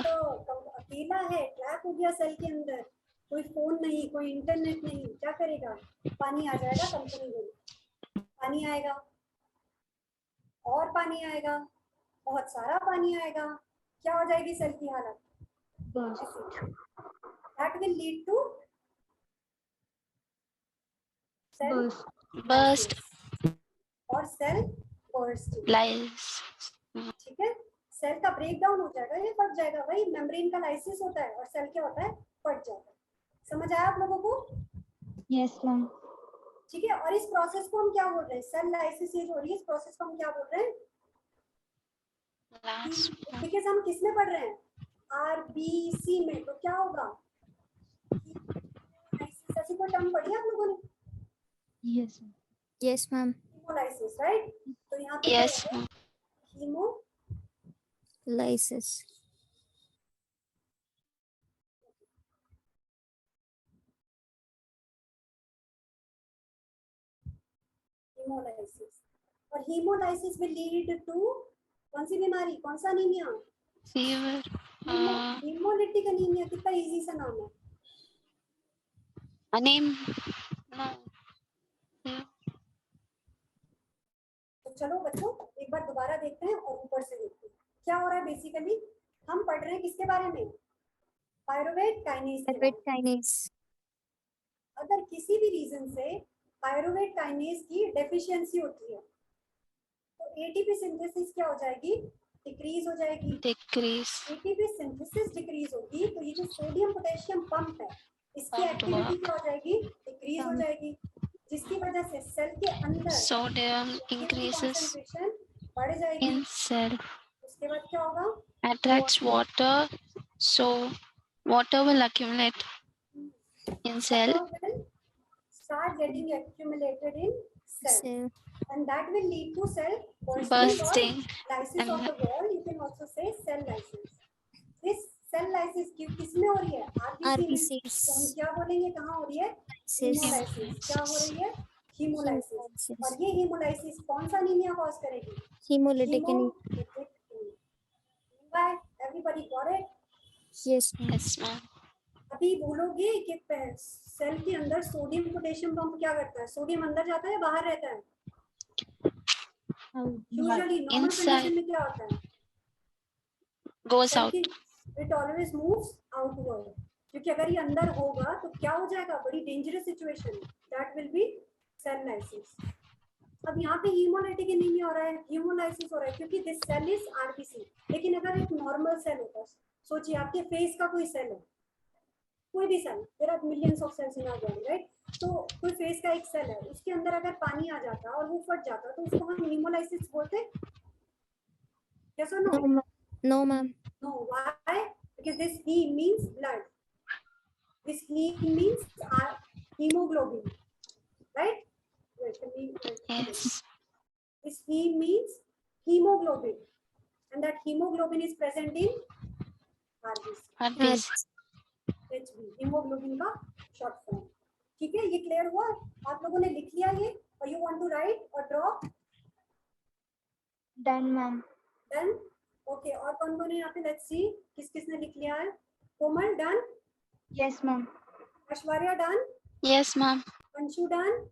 [SPEAKER 1] अकेला है, ट्रैप हो गया सेल के अंदर, कोई फोन नहीं, कोई इंटरनेट नहीं, क्या करेगा, पानी आ जाएगा कंपनी में, पानी आएगा और पानी आएगा, बहुत सारा पानी आएगा, क्या हो जाएगी सेल की हालत,
[SPEAKER 4] Burst.
[SPEAKER 1] That will lead to cell
[SPEAKER 3] Burst.
[SPEAKER 1] और सेल बर्स्टिंग,
[SPEAKER 3] Lies.
[SPEAKER 1] ठीक है? सेल का ब्रेक डाउन हो जाएगा, ये फट जाएगा, वही मेम्ब्रेन का लाइसिस होता है और सेल क्या होता है, फट जाता है। समझ आया आप लोगों को?
[SPEAKER 4] Yes, ma'am.
[SPEAKER 1] ठीक है, और इस प्रोसेस को हम क्या बोल रहे हैं, सेल लाइसिस ये जो हो रही है इस प्रोसेस को हम क्या बोल रहे हैं,
[SPEAKER 3] Last.
[SPEAKER 1] बिकॉज हम किस में पढ़ रहे हैं, आरबीसी में, तो क्या होगा, ऐसी कोई टर्म पढ़ी है आप लोगों ने,
[SPEAKER 4] Yes, ma'am.
[SPEAKER 2] Yes, ma'am.
[SPEAKER 1] Haemolysis, right? तो यहाँ पे
[SPEAKER 3] Yes,
[SPEAKER 1] क्या है,
[SPEAKER 3] ma'am.
[SPEAKER 2] Lysis.
[SPEAKER 1] हीमोलाइसिस, और हीमोलाइसिस विल लीड टू कौन सी बीमारी, कौन सा अनीमिया,
[SPEAKER 3] Fever.
[SPEAKER 1] हीमोलिटिक अनीमिया, कितना इजी सा नाम है।
[SPEAKER 3] Name. No.
[SPEAKER 1] तो चलो बच्चों एक बार दोबारा देखते हैं और ऊपर से देखते हैं क्या हो रहा है। बेसिकली हम पढ़ रहे हैं किसके बारे में, पायरुवेट काइनेज के बारे
[SPEAKER 2] Pyruvate
[SPEAKER 1] में।
[SPEAKER 2] kinase.
[SPEAKER 1] अगर किसी भी रीजन से पायरुवेट काइनेज की डेफिशिएंसी होती है तो एटीपी सिंथेसिस क्या हो जाएगी, डिक्रीज हो जाएगी।
[SPEAKER 3] Decrease.
[SPEAKER 1] एटीपी सिंथेसिस डिक्रीज होगी तो ये जो सोडियम पोटेशियम पंप है इसकी
[SPEAKER 3] Pump
[SPEAKER 1] एक्टिविटी
[SPEAKER 3] work.
[SPEAKER 1] क्या हो जाएगी, डिक्रीज हो जाएगी, जिसकी वजह से सेल के अंदर
[SPEAKER 3] Sodium
[SPEAKER 1] सोडियम की
[SPEAKER 3] increases
[SPEAKER 1] कंसंट्रेशन बढ़ जाएगी।
[SPEAKER 3] in cell.
[SPEAKER 1] उसके बाद क्या होगा,
[SPEAKER 3] Attracts water. So water will accumulate in cell.
[SPEAKER 1] water will start getting accumulated in cell
[SPEAKER 2] Cell.
[SPEAKER 1] and that will lead to cell
[SPEAKER 3] Bursting.
[SPEAKER 1] or lysis of the wall. You can also say cell lysis. This cell lysis किसमें हो रही है, आरबीसी में। तो हम
[SPEAKER 2] RBCs.
[SPEAKER 1] क्या बोलेंगे, कहाँ हो रही है, हीमोलाइसिस। क्या हो रही है, हीमोलाइसिस। और ये हीमोलाइसिस कौन सा अनीमिया कॉज करेगी,
[SPEAKER 2] Hemolytic anemia.
[SPEAKER 1] hemolytic anemia। Everybody got it?
[SPEAKER 2] Yes, ma'am.
[SPEAKER 3] Yes, ma'am.
[SPEAKER 1] अभी बोलोगे कि सेल के अंदर सोडियम पोटेशियम पंप क्या करता है, सोडियम अंदर जाता है या बाहर रहता है, यूजुअली नॉर्मल कंडीशन में क्या होता है,
[SPEAKER 3] Goes out.
[SPEAKER 1] It always moves outward, क्योंकि अगर ये अंदर होगा तो क्या हो जाएगा, बड़ी dangerous situation, that will be cell lysis. अब यहाँ पे हीमोलाइटिक एनीमिया हो रहा है, हीमोलाइसिस हो रहा है क्योंकि दिस सेल इज आरबीसी। लेकिन अगर एक नॉर्मल सेल होता, सोचिए आपके फेस का कोई सेल है, कोई भी cell, there are millions of cells in our body, right? तो कोई फेस का एक सेल है, उसके अंदर अगर पानी आ जाता और वो फट जाता तो उसको हम हीमोलाइसिस बोलते, यस और no?
[SPEAKER 2] No, ma'am. No, ma'am.
[SPEAKER 1] No, why? Because this heme means blood. This heme means hemoglobin, right? Wait, let me.
[SPEAKER 3] Yes.
[SPEAKER 1] This heme means hemoglobin, and that hemoglobin is present in RBC,
[SPEAKER 3] RBC.
[SPEAKER 1] HB, hemoglobin का short form. ठीक है, ये क्लियर हुआ? आप लोगों ने लिख लिया ये, और you want to write or draw?
[SPEAKER 4] Done, ma'am.
[SPEAKER 1] Done? Okay, और कौन कौन है यहाँ पे? Let's see, किस किसने लिख लिया है? Komal done?
[SPEAKER 4] Yes, ma'am.
[SPEAKER 1] Ashwarya done?
[SPEAKER 3] Yes, ma'am.
[SPEAKER 1] Anshu done?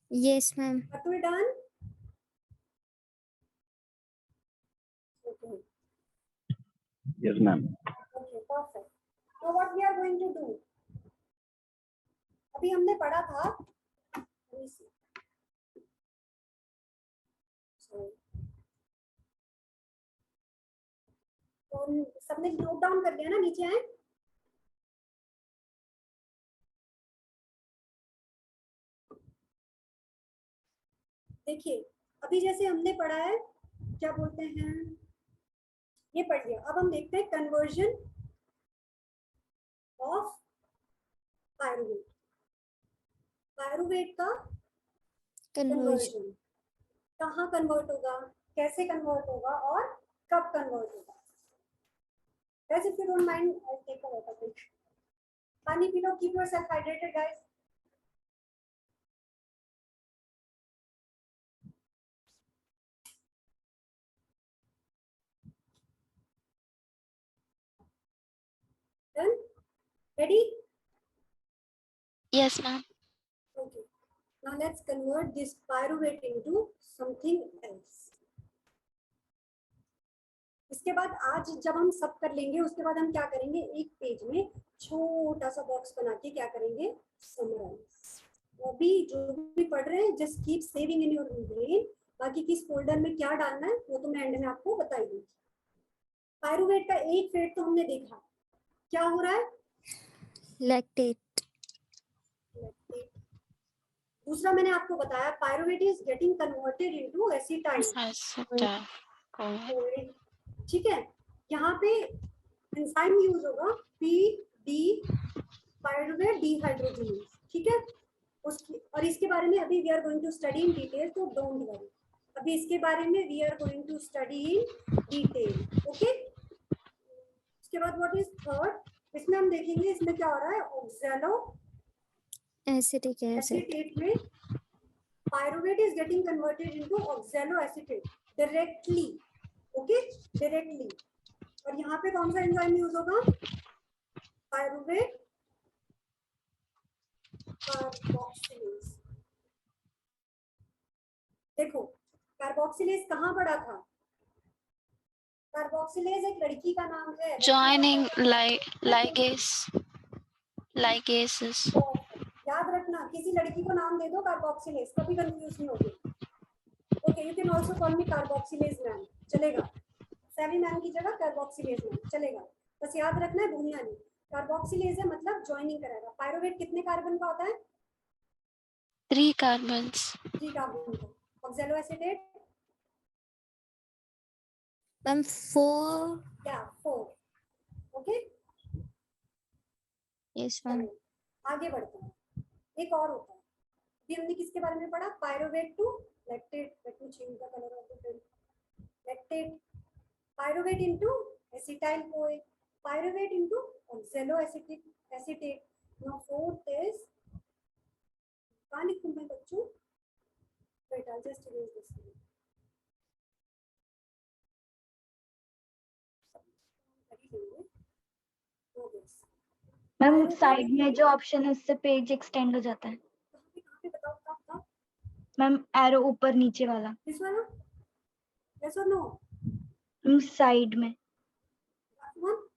[SPEAKER 2] Yes, ma'am.
[SPEAKER 1] Atul done? Okay.
[SPEAKER 5] Yes, ma'am.
[SPEAKER 1] Okay, perfect. Now what we are going to do? अभी हमने पढ़ा था. Let me see. Sorry. तो सबने नोट डाउन कर लिया ना, नीचे आए. देखिए अभी जैसे हमने पढ़ा है, क्या बोलते हैं, ये पढ़ लिया. अब हम देखते हैं कन्वर्जन ऑफ पायरुवेट. पायरुवेट का
[SPEAKER 2] Conversion.
[SPEAKER 1] कन्वर्जन कहाँ कन्वर्ट होगा, कैसे कन्वर्ट होगा और कब कन्वर्ट होगा. Guys, if you don't mind, I'll take a water break. पानी P low, keep yourself hydrated, guys. Done? Ready?
[SPEAKER 3] Yes, ma'am.
[SPEAKER 1] Okay. Now let's convert this pyruvate into something else. इसके बाद आज जब हम सब कर लेंगे, उसके बाद हम क्या करेंगे, एक पेज में छोटा सा बॉक्स बना के क्या करेंगे, समराइज. अभी जो भी पढ़ रहे हैं just keep saving in your brain. बाकी किस फोल्डर में क्या डालना है वो तो मैं एंड में आपको बता ही दूंगी. पायरुवेट का एक फेट तो हमने देखा, क्या हो रहा है,
[SPEAKER 2] Lactate.
[SPEAKER 1] दूसरा मैंने आपको बताया pyruvate is getting converted into acetyl.
[SPEAKER 3] Acetyl.
[SPEAKER 1] ठीक है, यहाँ पे एंजाइम यूज होगा पीडी पायरुवेट डिहाइड्रोजिनेज. ठीक है, उसकी और इसके बारे में अभी we are going to study in detail, तो डोंट वरी. अभी इसके बारे में we are going to study in detail. Okay, उसके बाद व्हाट इज थर्ड, इसमें हम देखेंगे इसमें क्या हो रहा है. Oxalo
[SPEAKER 2] Acetic acid.
[SPEAKER 1] एसीटेट में pyruvate is getting converted into oxalo acetate directly. Okay, directly. और यहाँ पे कौन सा एंजाइम यूज होगा, पायरुवेट कार्बोक्सिलेज. देखो कार्बोक्सिलेज कहाँ पड़ा था, कार्बोक्सिलेज एक लड़की का नाम है.
[SPEAKER 3] Joining ligases.
[SPEAKER 1] याद रखना, किसी लड़की को नाम दे दो कार्बोक्सिलेज, कभी कंफ्यूज नहीं होगी. Okay, you can also call me carboxylase ma'am, चलेगा. सैवी मैम की जगह कार्बोक्सिलेज मैम चलेगा. बस याद रखना है, भूलना नहीं. कार्बोक्सिलेज है मतलब ज्वाइनिंग कराएगा. पायरुवेट कितने कार्बन का होता है,
[SPEAKER 3] 3 carbons.
[SPEAKER 1] 3 कार्बन का. Oxalo acetate
[SPEAKER 2] Ma'am, 4.
[SPEAKER 1] या 4. Okay,
[SPEAKER 2] Yes, ma'am.
[SPEAKER 1] आगे बढ़ते हैं. एक और होता है, अभी हमने किसके बारे में पढ़ा, pyruvate to lactate. Let me change the colour of the pen. Lactate, pyruvate into acetyl CoA, pyruvate into oxaloacetate. Now fourth is, कहां लिखूं मैं बच्चों, wait I just erase this.
[SPEAKER 4] Ma'am side में जो ऑप्शन है उससे पेज एक्सटेंड हो जाता है.
[SPEAKER 1] कहां पे बताओ कहां.
[SPEAKER 4] मैम एरो ऊपर नीचे वाला.
[SPEAKER 1] दिस वाला, यस और नो,
[SPEAKER 4] मैम साइड में.
[SPEAKER 1] वन.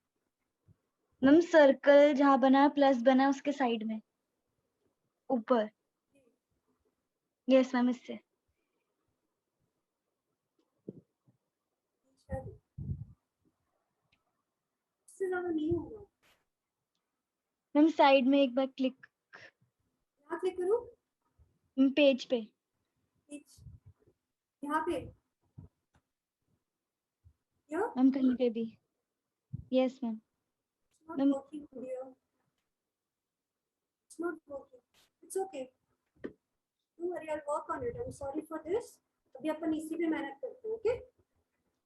[SPEAKER 4] मैम सर्कल जहाँ बना है प्लस बना है उसके साइड में ऊपर. यस मैम, इससे.
[SPEAKER 1] इससे ज्यादा नहीं होगा.
[SPEAKER 4] मैम साइड में एक बार क्लिक.
[SPEAKER 1] यहाँ क्लिक करूं,
[SPEAKER 4] पेज पे.
[SPEAKER 1] यहाँ पे, यहाँ
[SPEAKER 4] मैम कहीं पे भी. Yes ma'am.
[SPEAKER 1] not
[SPEAKER 4] Ma'am.
[SPEAKER 1] working, dear. It's not working. It's okay. Don't worry, I'll work on it. I'm sorry for this. अभी अपन इसी पे मेहनत करते हैं. Okay?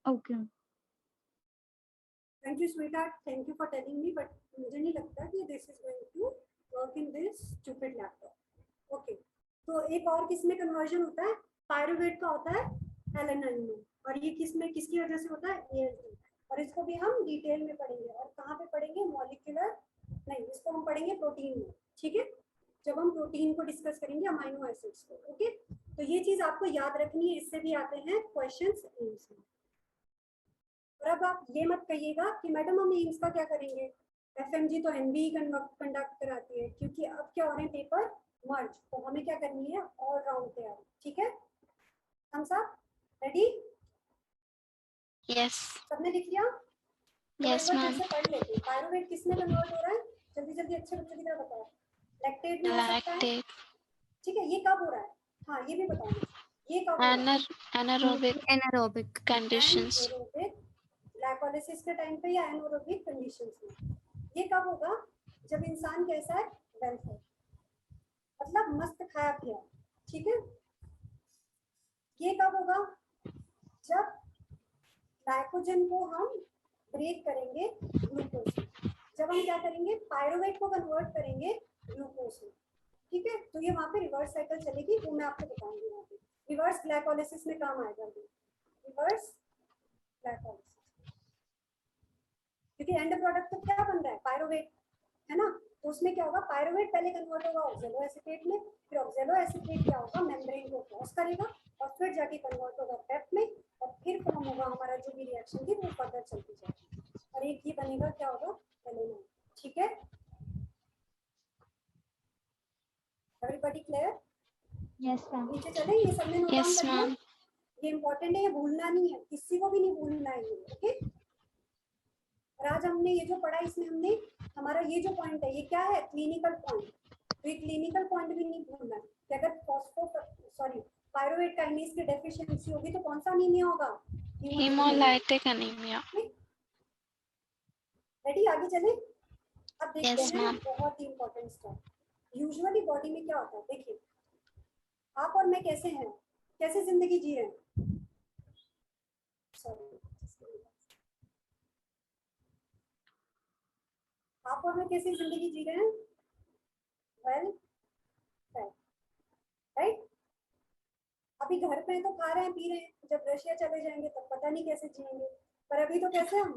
[SPEAKER 4] Okay.
[SPEAKER 1] Thank you, sweetheart. Thank you for telling me. But मुझे नहीं लगता कि this is going to work in this stupid laptop. Okay. तो एक और किसमें कन्वर्जन होता है, पायरुवेट का होता है एलेनाइन में. और ये किसमें किसकी वजह से होता है, ALT. और इसको भी हम डिटेल में पढ़ेंगे। और कहाँ पे पढ़ेंगे? मॉलिक्यूलर नहीं, इसको हम पढ़ेंगे प्रोटीन में, ठीक है, जब हम प्रोटीन को डिस्कस करेंगे, अमाइनो एसिड्स को। ओके, तो ये चीज आपको याद रखनी है, इससे भी आते हैं क्वेश्चंस एम्स में। और अब आप ये मत कहिएगा कि मैडम हम एम्स का क्या करेंगे, एफएमजी तो एनबी कंडक्ट कराती है, क्योंकि अब क्या हो रहे हैं पेपर मर्ज, तो हमें क्या करनी है, ऑल राउंड तैयारी, ठीक है। हम सब रेडी?
[SPEAKER 3] Yes.
[SPEAKER 1] सबने लिख लिया?
[SPEAKER 3] Yes,
[SPEAKER 1] तो एक बार
[SPEAKER 3] ma'am.
[SPEAKER 1] फिर से पढ़ लेते हैं। पायरुवेट किस में कन्वर्ट हो रहा है? जल्दी जल्दी अच्छे बच्चों की तरह बताओ। लैक्टेट में हो सकता है,
[SPEAKER 3] Lactate.
[SPEAKER 1] ठीक है। ये कब हो रहा है? हाँ, ये भी बताओ मुझे, ये कब हो रहा है?
[SPEAKER 3] Anaerobic
[SPEAKER 2] Anaerobic.
[SPEAKER 3] conditions.
[SPEAKER 1] Anaerobic glycolysis के टाइम पे या एनारोबिक कंडीशंस में। ये कब होगा? जब इंसान कैसा है? वेल फेड, मतलब मस्त खाया पिया, ठीक है। ये कब होगा? जब ग्लाइकोजन को हम ब्रेक करेंगे ग्लूकोज में, जब हम क्या करेंगे, पायरुवेट को कन्वर्ट करेंगे ग्लूकोज में, ठीक है। तो ये वहाँ पे रिवर्स साइकिल चलेगी, वो मैं आपको बताऊंगी। यहाँ पे रिवर्स ग्लाइकोलाइसिस में काम आएगा, रिवर्स ग्लाइकोलाइसिस, क्योंकि एंड प्रोडक्ट तो क्या बन रहा है? पायरुवेट, है ना। तो उसमें क्या होगा, पायरुवेट पहले कन्वर्ट होगा ऑक्सैलो एसीटेट में, फिर ऑक्सैलो एसीटेट क्या होगा, मेम्ब्रेन को क्रॉस करेगा और फिर जाके कन्वर्ट होगा पेप में, और फिर फॉर्म होगा हमारा जो भी रिएक्शन थी वो फर्दर चलती जाएगी, और एक ही बनेगा, क्या होगा, एलेनाइन, ठीक है। Everybody clear?
[SPEAKER 4] Yes ma'am.
[SPEAKER 1] नीचे चले, ये सबने नोट डाउन
[SPEAKER 3] Yes,
[SPEAKER 1] कर लिया?
[SPEAKER 3] ma'am.
[SPEAKER 1] ये इंपॉर्टेंट है, ये भूलना नहीं है, किसी को भी नहीं भूलना है ये, ओके। और आज हमने ये जो पढ़ा, इसमें हमने हमारा ये जो पॉइंट है, ये क्या है, क्लिनिकल पॉइंट। तो ये क्लिनिकल पॉइंट भी नहीं भूलना है कि अगर पायरुवेट काइनेज की डेफिशिएंसी होगी तो कौन सा अनीमिया होगा?
[SPEAKER 3] Hemolytic anemia.
[SPEAKER 1] रेडी, आगे चले। अब देखते
[SPEAKER 3] Yes,
[SPEAKER 1] हैं
[SPEAKER 3] ma'am.
[SPEAKER 1] बहुत ही इंपॉर्टेंट स्टेप। यूजुअली बॉडी में क्या होता है, देखिए आप और मैं कैसे हैं, कैसे जिंदगी जी रहे हैं, आप और मैं कैसी जिंदगी जी रहे हैं, वेल राइट। अभी घर पे तो खा रहे हैं, पी रहे हैं, जब रशिया चले जाएंगे तब पता नहीं कैसे जिएंगे, पर अभी तो कैसे हम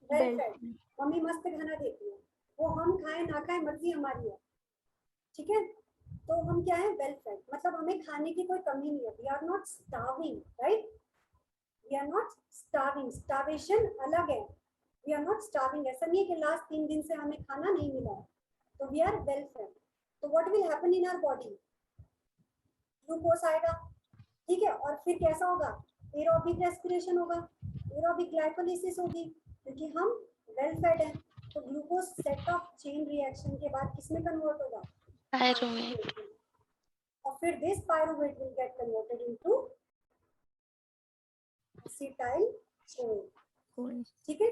[SPEAKER 1] वेल फेड, मम्मी मस्त खाना देती है, वो हम खाएं ना खाएं मर्जी हमारी है, ठीक है। तो हम क्या है, वेल फेड, मतलब हमें खाने की कोई कमी नहीं है, we are not starving, right, we are not starving, starvation अलग है, वी आर नॉट स्टार्विंग, ऐसा नहीं है कि लास्ट 3 दिन से हमें खाना नहीं मिला है, तो वी आर वेल फेड। तो what will happen in our body, glucose आएगा, ठीक है, और फिर कैसा होगा, एरोबिक रेस्पिरेशन होगा, एरोबिक ग्लाइकोलाइसिस होगी, क्योंकि हम वेल फेड हैं। तो glucose set of chain reaction के बाद किसमें कन्वर्ट होगा,
[SPEAKER 3] Pyruvate.
[SPEAKER 1] और फिर this pyruvate will get converted into acetylcholine, ठीक है।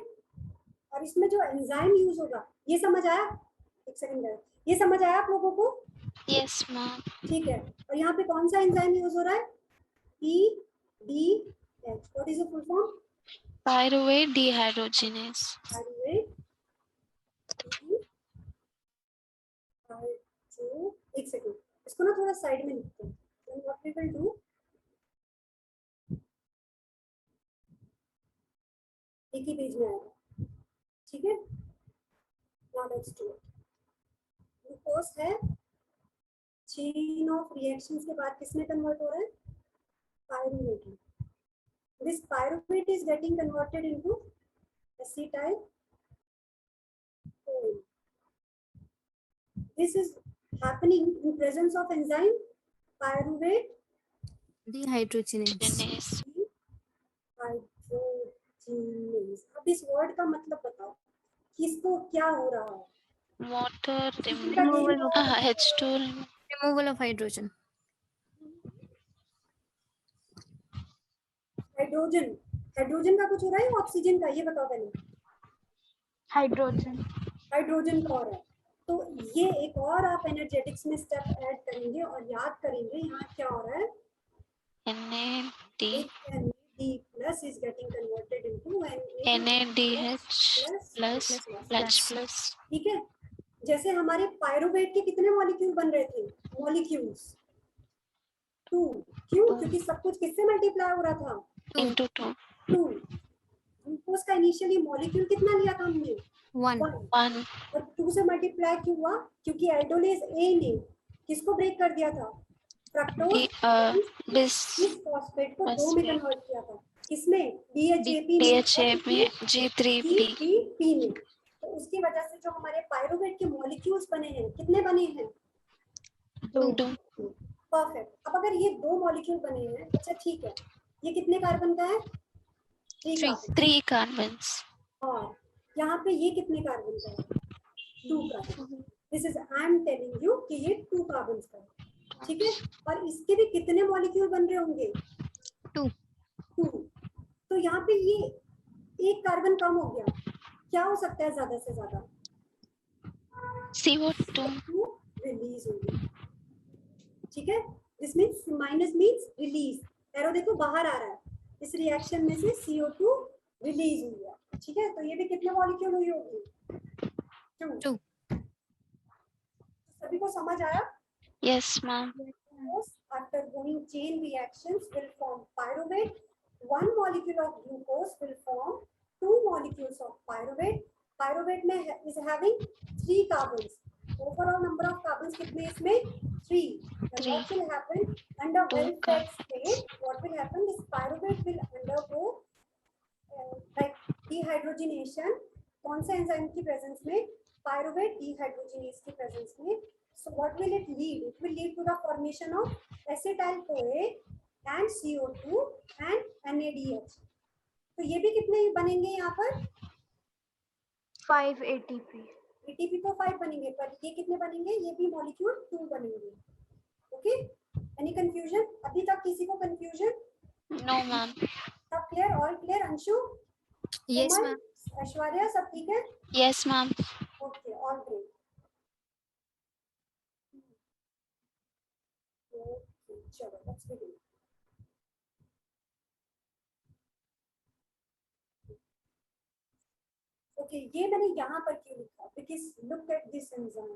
[SPEAKER 1] और इसमें जो एंजाइम यूज होगा, ये समझ आया? एक सेकंड, ये समझ आया आप लोगों को?
[SPEAKER 3] Yes, ma'am.
[SPEAKER 1] ठीक है। और यहाँ पे कौन सा एंजाइम यूज हो रहा है, PDH, what is the full form?
[SPEAKER 3] Pyruvate dehydrogenase.
[SPEAKER 1] एक सेकंड, इसको ना थोड़ा साइड में लिखते हैं, then what we will do, एक ही पेज में आएगा, ठीक है। now let's do it। Glucose है, चेन ऑफ रिएक्शंस के बाद किसमें कन्वर्ट हो रहा है, पायरुवेट में। This pyruvate is getting converted into acetyl CoA. This is happening in presence of enzyme pyruvate
[SPEAKER 2] Dehydrogenase.
[SPEAKER 1] hydrogenase. अब इस वर्ड का मतलब बताओ कि इसको क्या हो रहा है,
[SPEAKER 3] Water
[SPEAKER 2] Removal of,
[SPEAKER 3] H2.
[SPEAKER 2] removal of hydrogen.
[SPEAKER 1] Hydrogen, hydrogen का कुछ हो रहा है, ऑक्सीजन का, ये बताओ पहले।
[SPEAKER 4] हाइड्रोजन।
[SPEAKER 1] हाइड्रोजन का हो रहा है, तो ये एक और आप एनर्जेटिक्स में स्टेप ऐड करेंगे और याद करेंगे, यहाँ क्या हो रहा है,
[SPEAKER 3] NAD.
[SPEAKER 1] NAD plus is getting converted into
[SPEAKER 3] NADH plus.
[SPEAKER 1] ठीक है। जैसे हमारे पायरुवेट के कितने मॉलिक्यूल बन रहे थे, मॉलिक्यूल्स 2, क्यों, क्योंकि सब कुछ किससे मल्टीप्लाई हो रहा था,
[SPEAKER 3] Into 2.
[SPEAKER 1] 2, ग्लूकोज का इनिशियली मॉलिक्यूल कितना लिया था हमने?
[SPEAKER 2] 1.
[SPEAKER 1] 1
[SPEAKER 3] 1.
[SPEAKER 1] और 2 से मल्टीप्लाई क्यों हुआ? क्योंकि एल्डोलेज ए ने किसको ब्रेक कर दिया था? फ्रक्टोज
[SPEAKER 3] Bis
[SPEAKER 1] इस फॉस्फेट को 2 में
[SPEAKER 3] phosphate.
[SPEAKER 1] कन्वर्ट किया था। किसमें? DHAP में
[SPEAKER 3] DHA में G3P.
[SPEAKER 1] G3P में। तो उसकी वजह से जो हमारे पायरुवेट के मॉलिक्यूल्स बने हैं, कितने बने हैं?
[SPEAKER 3] 2.
[SPEAKER 1] परफेक्ट। अब अगर ये 2 मॉलिक्यूल बने हैं, अच्छा ठीक है, ये कितने कार्बन का है? 3
[SPEAKER 2] 3.
[SPEAKER 1] कार्बन।
[SPEAKER 3] 3 carbons.
[SPEAKER 1] और यहाँ पे ये कितने कार्बन का है? 2 carbon. This is I am telling you कि ये 2 कार्बन का है, ठीक है। और इसके भी कितने मॉलिक्यूल बन रहे होंगे?
[SPEAKER 2] 2.
[SPEAKER 1] 2। तो यहाँ पे ये एक कार्बन कम हो गया, क्या हो सकता है ज्यादा से ज्यादा?
[SPEAKER 3] CO2.
[SPEAKER 1] रिलीज हो गया, ठीक है। This means minus means release, arrow देखो बाहर आ रहा है, इस रिएक्शन में से CO2 रिलीज हुई है, ठीक है। तो ये भी कितने मॉलिक्यूल हुई होगी? 2। सभी को समझ आया?
[SPEAKER 3] Yes, ma'am.
[SPEAKER 1] Undergoing chain reactions will form pyruvate. One molecule of glucose will form 2 molecules of pyruvate. Pyruvate में is having 3 carbons. Overall number of carbons कितने इसमें? 3. And
[SPEAKER 3] 3.
[SPEAKER 1] what will happen under
[SPEAKER 3] Two
[SPEAKER 1] well-fed state? What will happen? This pyruvate will undergo like dehydrogenation. कौन से एंजाइम की प्रेजेंस में? Pyruvate dehydrogenase की प्रेजेंस में. So what will it lead? It will lead to the formation of acetyl-CoA and CO2 and NADH. तो ये भी कितने बनेंगे यहाँ पर?
[SPEAKER 4] 5 ATP.
[SPEAKER 1] ATP तो 5 बनेंगे, पर ये कितने बनेंगे? ये भी मॉलिक्यूल 2 बनेंगे। Okay, any confusion? अभी तक किसी को कंफ्यूजन?
[SPEAKER 3] No, ma'am.
[SPEAKER 1] सब clear? All clear? Anshu?
[SPEAKER 2] Yes,
[SPEAKER 1] कोमल?
[SPEAKER 2] ma'am.
[SPEAKER 1] ऐश्वर्या सब ठीक है?
[SPEAKER 3] Yes, ma'am.
[SPEAKER 1] Okay, all great. Okay, चलो लेट्स बिगिन। ओके, ये मैंने यहाँ पर क्यों लिखा? Because look at this enzyme,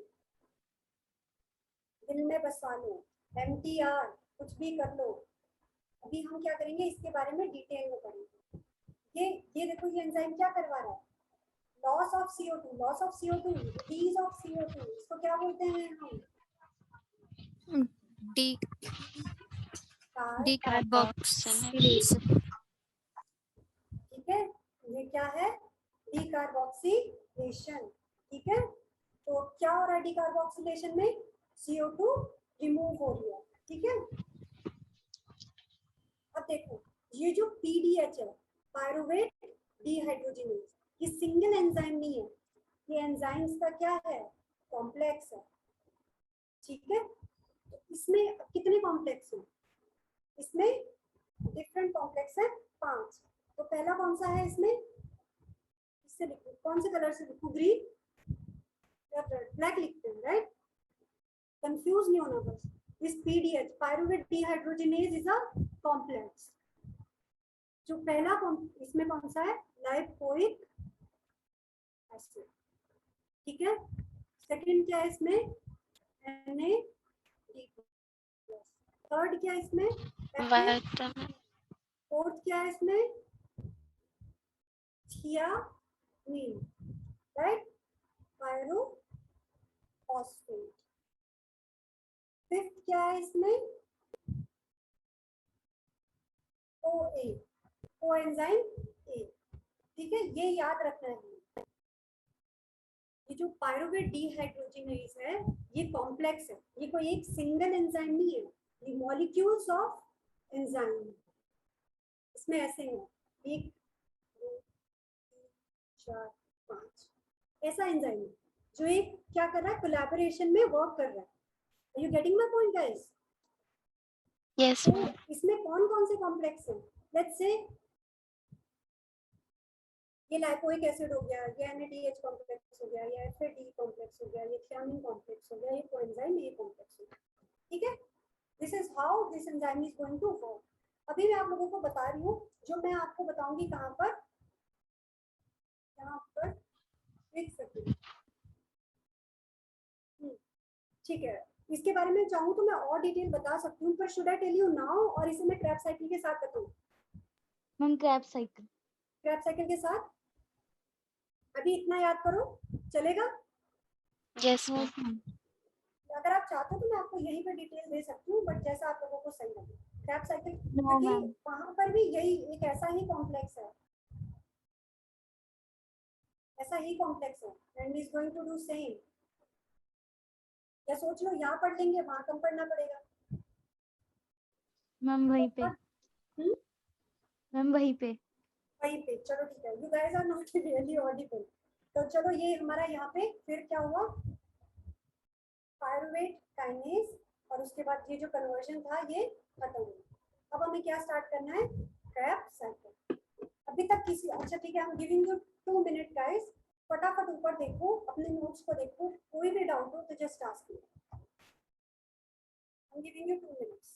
[SPEAKER 1] दिल में बसा लो, MTR कुछ भी कर लो। अभी हम क्या करेंगे इसके बारे में डिटेल में पढ़ेंगे। ये देखो, ये एंजाइम क्या करवा रहा है? Loss of CO2, loss of CO2, release of CO2, इसको क्या बोलते हैं हम?
[SPEAKER 2] Decarboxylation.
[SPEAKER 1] ठीक है, ये क्या है? डिकार्बोक्सिलेशन, ठीक है। तो क्या हो रहा है डिकार्बोक्सिलेशन में? CO2 रिमूव हो रही है, ठीक है। अब देखो, ये जो PDH है, पायरुवेट डिहाइड्रोजिनेज, ये सिंगल एंजाइम नहीं है, ये एंजाइम्स का क्या है? कॉम्प्लेक्स है, ठीक है। तो इसमें कितने कॉम्प्लेक्स हैं? इसमें डिफरेंट कॉम्प्लेक्स है 5। तो पहला कौन सा है इसमें? इससे लिखो, कौन से कलर से लिखूं? ग्रीन या रेड? ब्लैक लिखते हैं, राइट? कंफ्यूज नहीं होना बस। This PDH, pyruvate dehydrogenase, is a complex. जो पहला इसमें कौन सा है? लाइपोइक एसिड, ठीक है। सेकंड क्या है इसमें? NAD+। थर्ड क्या है इसमें?
[SPEAKER 3] Vitamin.
[SPEAKER 1] फोर्थ क्या है इसमें? Thiamine, right? पायरोफॉस्फेट। फिफ्थ क्या है इसमें? OA, कोएंजाइम A, ठीक है। ये याद रखना है। ये जो पायरुवेट डिहाइड्रोजिनेज है, ये कॉम्प्लेक्स है, ये कोई एक सिंगल एंजाइम नहीं है, ये मॉलिक्यूल्स ऑफ एंजाइम। इसमें ऐसे हैं 1 2 3 4 5, ऐसा एंजाइम है जो एक क्या कर रहा है? कोलैबोरेशन में वर्क कर रहा है। Are you getting my point, guys?
[SPEAKER 3] Yes,
[SPEAKER 1] तो
[SPEAKER 3] ma'am.
[SPEAKER 1] इसमें कौन कौन से कॉम्प्लेक्स हैं? लेट्स से ये लाइपोइक एसिड हो गया, ये NADH कॉम्प्लेक्स हो गया, ये FAD कॉम्प्लेक्स हो गया, ये थियामिन कॉम्प्लेक्स हो गया, ये कोएंजाइम A कॉम्प्लेक्स हो गया, ठीक है। This is how this enzyme is going to work. अभी मैं आप लोगों को बता रही हूँ, जो मैं आपको बताऊंगी कहाँ पर? यहाँ पर देख सकते हैं, ठीक है। इसके बारे में चाहूँ तो मैं और डिटेल बता सकती हूँ, पर should I tell you now और इसे मैं क्रैब साइकिल के साथ बताऊँ?
[SPEAKER 4] Ma'am Krebs cycle.
[SPEAKER 1] Krebs cycle के साथ? अभी इतना याद करो, चलेगा?
[SPEAKER 3] Yes, ma'am.
[SPEAKER 4] Yes, ma'am.
[SPEAKER 1] अगर आप चाहते हो तो मैं आपको यहीं पे डिटेल दे सकती हूँ, बट जैसा आप लोगों को सही लगे। क्रैब साइकिल,
[SPEAKER 4] No,
[SPEAKER 1] क्योंकि
[SPEAKER 4] ma'am.
[SPEAKER 1] वहां पर भी यही एक ऐसा ही कॉम्प्लेक्स है, ऐसा ही कॉम्प्लेक्स है, and is going to do same. या सोच लो यहाँ पढ़ लेंगे, वहां कम पढ़ना पड़ेगा।
[SPEAKER 4] मैम वहीं पे,
[SPEAKER 1] हम्म,
[SPEAKER 4] मैम वहीं पे।
[SPEAKER 1] वहीं पे, चलो ठीक है। You guys are not really audible. तो चलो ये हमारा यहाँ पे फिर क्या हुआ, पायरुवेट काइनेज, और उसके बाद ये जो कन्वर्जन था ये खत्म हुआ। अब हमें क्या स्टार्ट करना है, क्रैब साइकिल। अभी तक किसी, अच्छा ठीक है, I am giving you 2 minute guys, फटाफट ऊपर देखो, अपने नोट्स को देखो, कोई भी डाउट हो तो just ask me. I am giving you 2 minutes.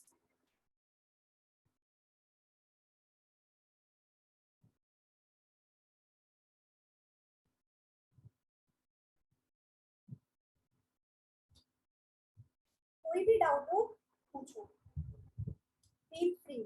[SPEAKER 1] कोई भी डाउट हो पूछो, फील फ्री।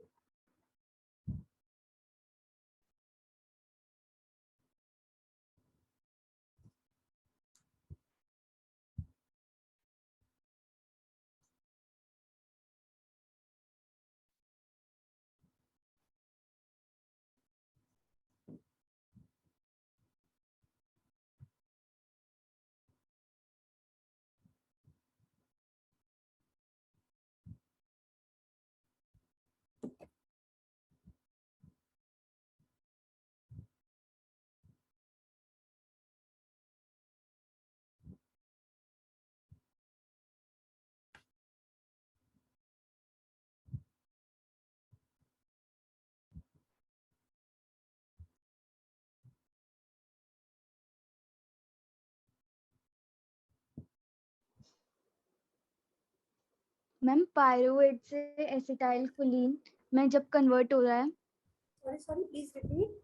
[SPEAKER 4] मैम पायरुवेट से एसिटाइल कोलिन में जब कन्वर्ट हो रहा है,
[SPEAKER 1] sorry sorry, please repeat.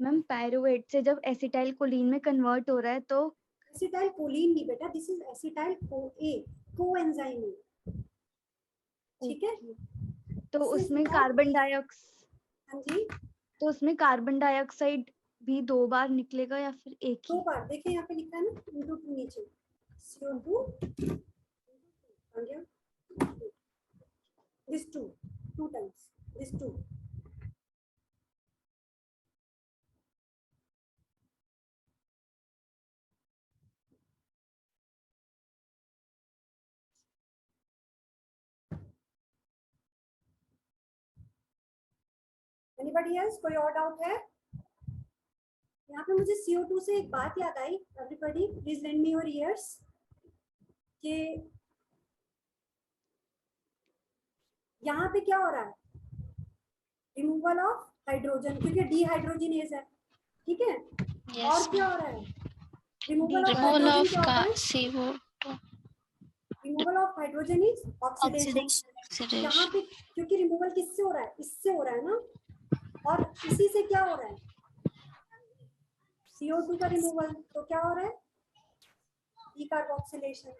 [SPEAKER 4] Ma'am pyruvate से जब एसिटाइल कोलिन में कन्वर्ट हो रहा है तो
[SPEAKER 1] एसिटाइल कोलिन नहीं बेटा, this is acetyl CoA, coenzyme है, ठीक है?
[SPEAKER 4] तो
[SPEAKER 1] This is
[SPEAKER 4] उसमें
[SPEAKER 1] not-
[SPEAKER 4] कार्बन डाइऑक्साइड,
[SPEAKER 1] हाँ जी,
[SPEAKER 4] तो उसमें कार्बन डाइऑक्साइड भी 2 बार निकलेगा या फिर एक
[SPEAKER 1] 2
[SPEAKER 4] ही?
[SPEAKER 1] बार। देखिए यहाँ पे लिखा है ना, इंटू 2 नीचे, CO2 आ गया, this 2 times, this 2। Anybody else, कोई और डाउट है? यहाँ पे मुझे CO2 से एक बात याद आई, everybody please lend me your ears, कि यहाँ पे क्या हो रहा है, रिमूवल ऑफ हाइड्रोजन, क्योंकि डीहाइड्रोजिनेज है, ठीक है?
[SPEAKER 3] Yes,
[SPEAKER 1] और क्या
[SPEAKER 3] ma'am.
[SPEAKER 1] हो रहा है, removal of
[SPEAKER 3] Removal
[SPEAKER 1] hydrogen
[SPEAKER 3] of
[SPEAKER 1] क्या होता है?
[SPEAKER 3] CO2.
[SPEAKER 1] Removal of hydrogen is oxidation. यहाँ
[SPEAKER 3] Oxidation.
[SPEAKER 1] पे क्योंकि रिमूवल किससे हो रहा है, इससे हो रहा है ना, और इसी से क्या हो रहा है, CO2 का रिमूवल, तो क्या हो रहा है, डीकार्बोक्सिलेशन।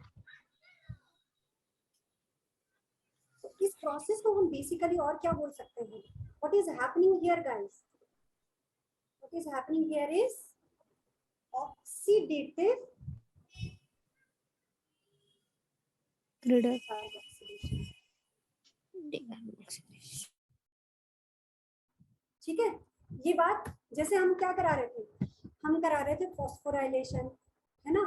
[SPEAKER 1] तो इस प्रोसेस को हम बेसिकली और क्या बोल सकते हैं, what is happening here guys, what is happening here is oxidative carboxylation, ठीक है? ये बात जैसे हम क्या करा रहे थे, हम करा रहे थे फॉस्फोराइलेशन, है ना,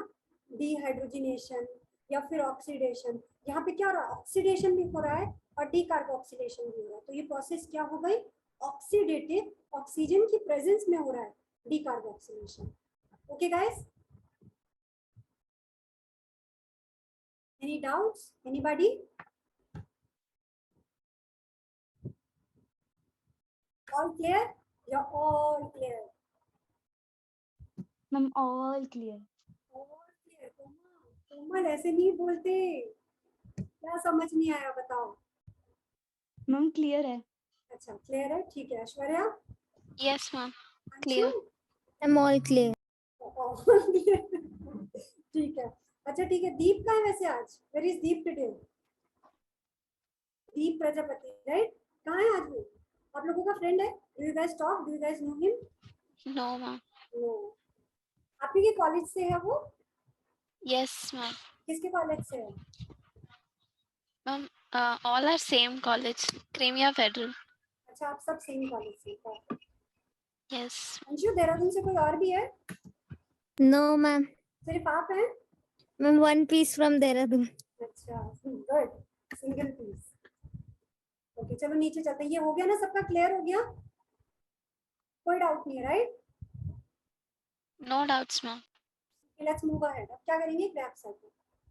[SPEAKER 1] डीहाइड्रोजिनेशन या फिर ऑक्सीडेशन। यहाँ पे क्या हो रहा है, ऑक्सीडेशन भी हो रहा है और डीकार्बोक्सिलेशन भी हो रहा है। तो ये प्रोसेस क्या हो गई, ऑक्सीडेटिव, ऑक्सीजन की प्रेजेंस में हो रहा है decarboxylation. Okay guys, any doubts, anybody? All clear या all clear?
[SPEAKER 4] Ma'am all clear.
[SPEAKER 1] Komal ऐसे नहीं बोलते, क्या समझ नहीं आया बताओ?
[SPEAKER 4] मैम क्लियर है।
[SPEAKER 1] अच्छा क्लियर है, ठीक है। Aishwarya?
[SPEAKER 3] Yes, ma'am. Clear.
[SPEAKER 6] I'm all clear.
[SPEAKER 1] ठीक है, अच्छा ठीक है। दीप कहाँ है वैसे आज, where is Deep today? Deep Prajapati, right? कहाँ है आज वो? आप लोगों का फ्रेंड है? Do you guys talk, do you guys know him?
[SPEAKER 3] No, ma'am.
[SPEAKER 1] No. आप ही के कॉलेज से है वो?
[SPEAKER 3] Yes, ma'am.
[SPEAKER 1] किसके कॉलेज से है?
[SPEAKER 3] Ma'am, all are same college, Crimea Federal.
[SPEAKER 1] अच्छा, आप सब सेम कॉलेज से हैं।
[SPEAKER 3] Yes.
[SPEAKER 1] अंशु, देहरादून से कोई और भी है?
[SPEAKER 6] No, ma'am.
[SPEAKER 1] सिर्फ आप हैं?
[SPEAKER 6] Ma'am, one piece from Dehradun.
[SPEAKER 1] अच्छा, गुड, सिंगल पीस। ओके, चलो नीचे चलते हैं। ये हो गया ना, सबका क्लियर हो गया? कोई डाउट नहीं है, right?
[SPEAKER 3] No doubts, ma'am.
[SPEAKER 1] Let's move ahead. अब क्या करेंगे? Graph cycle.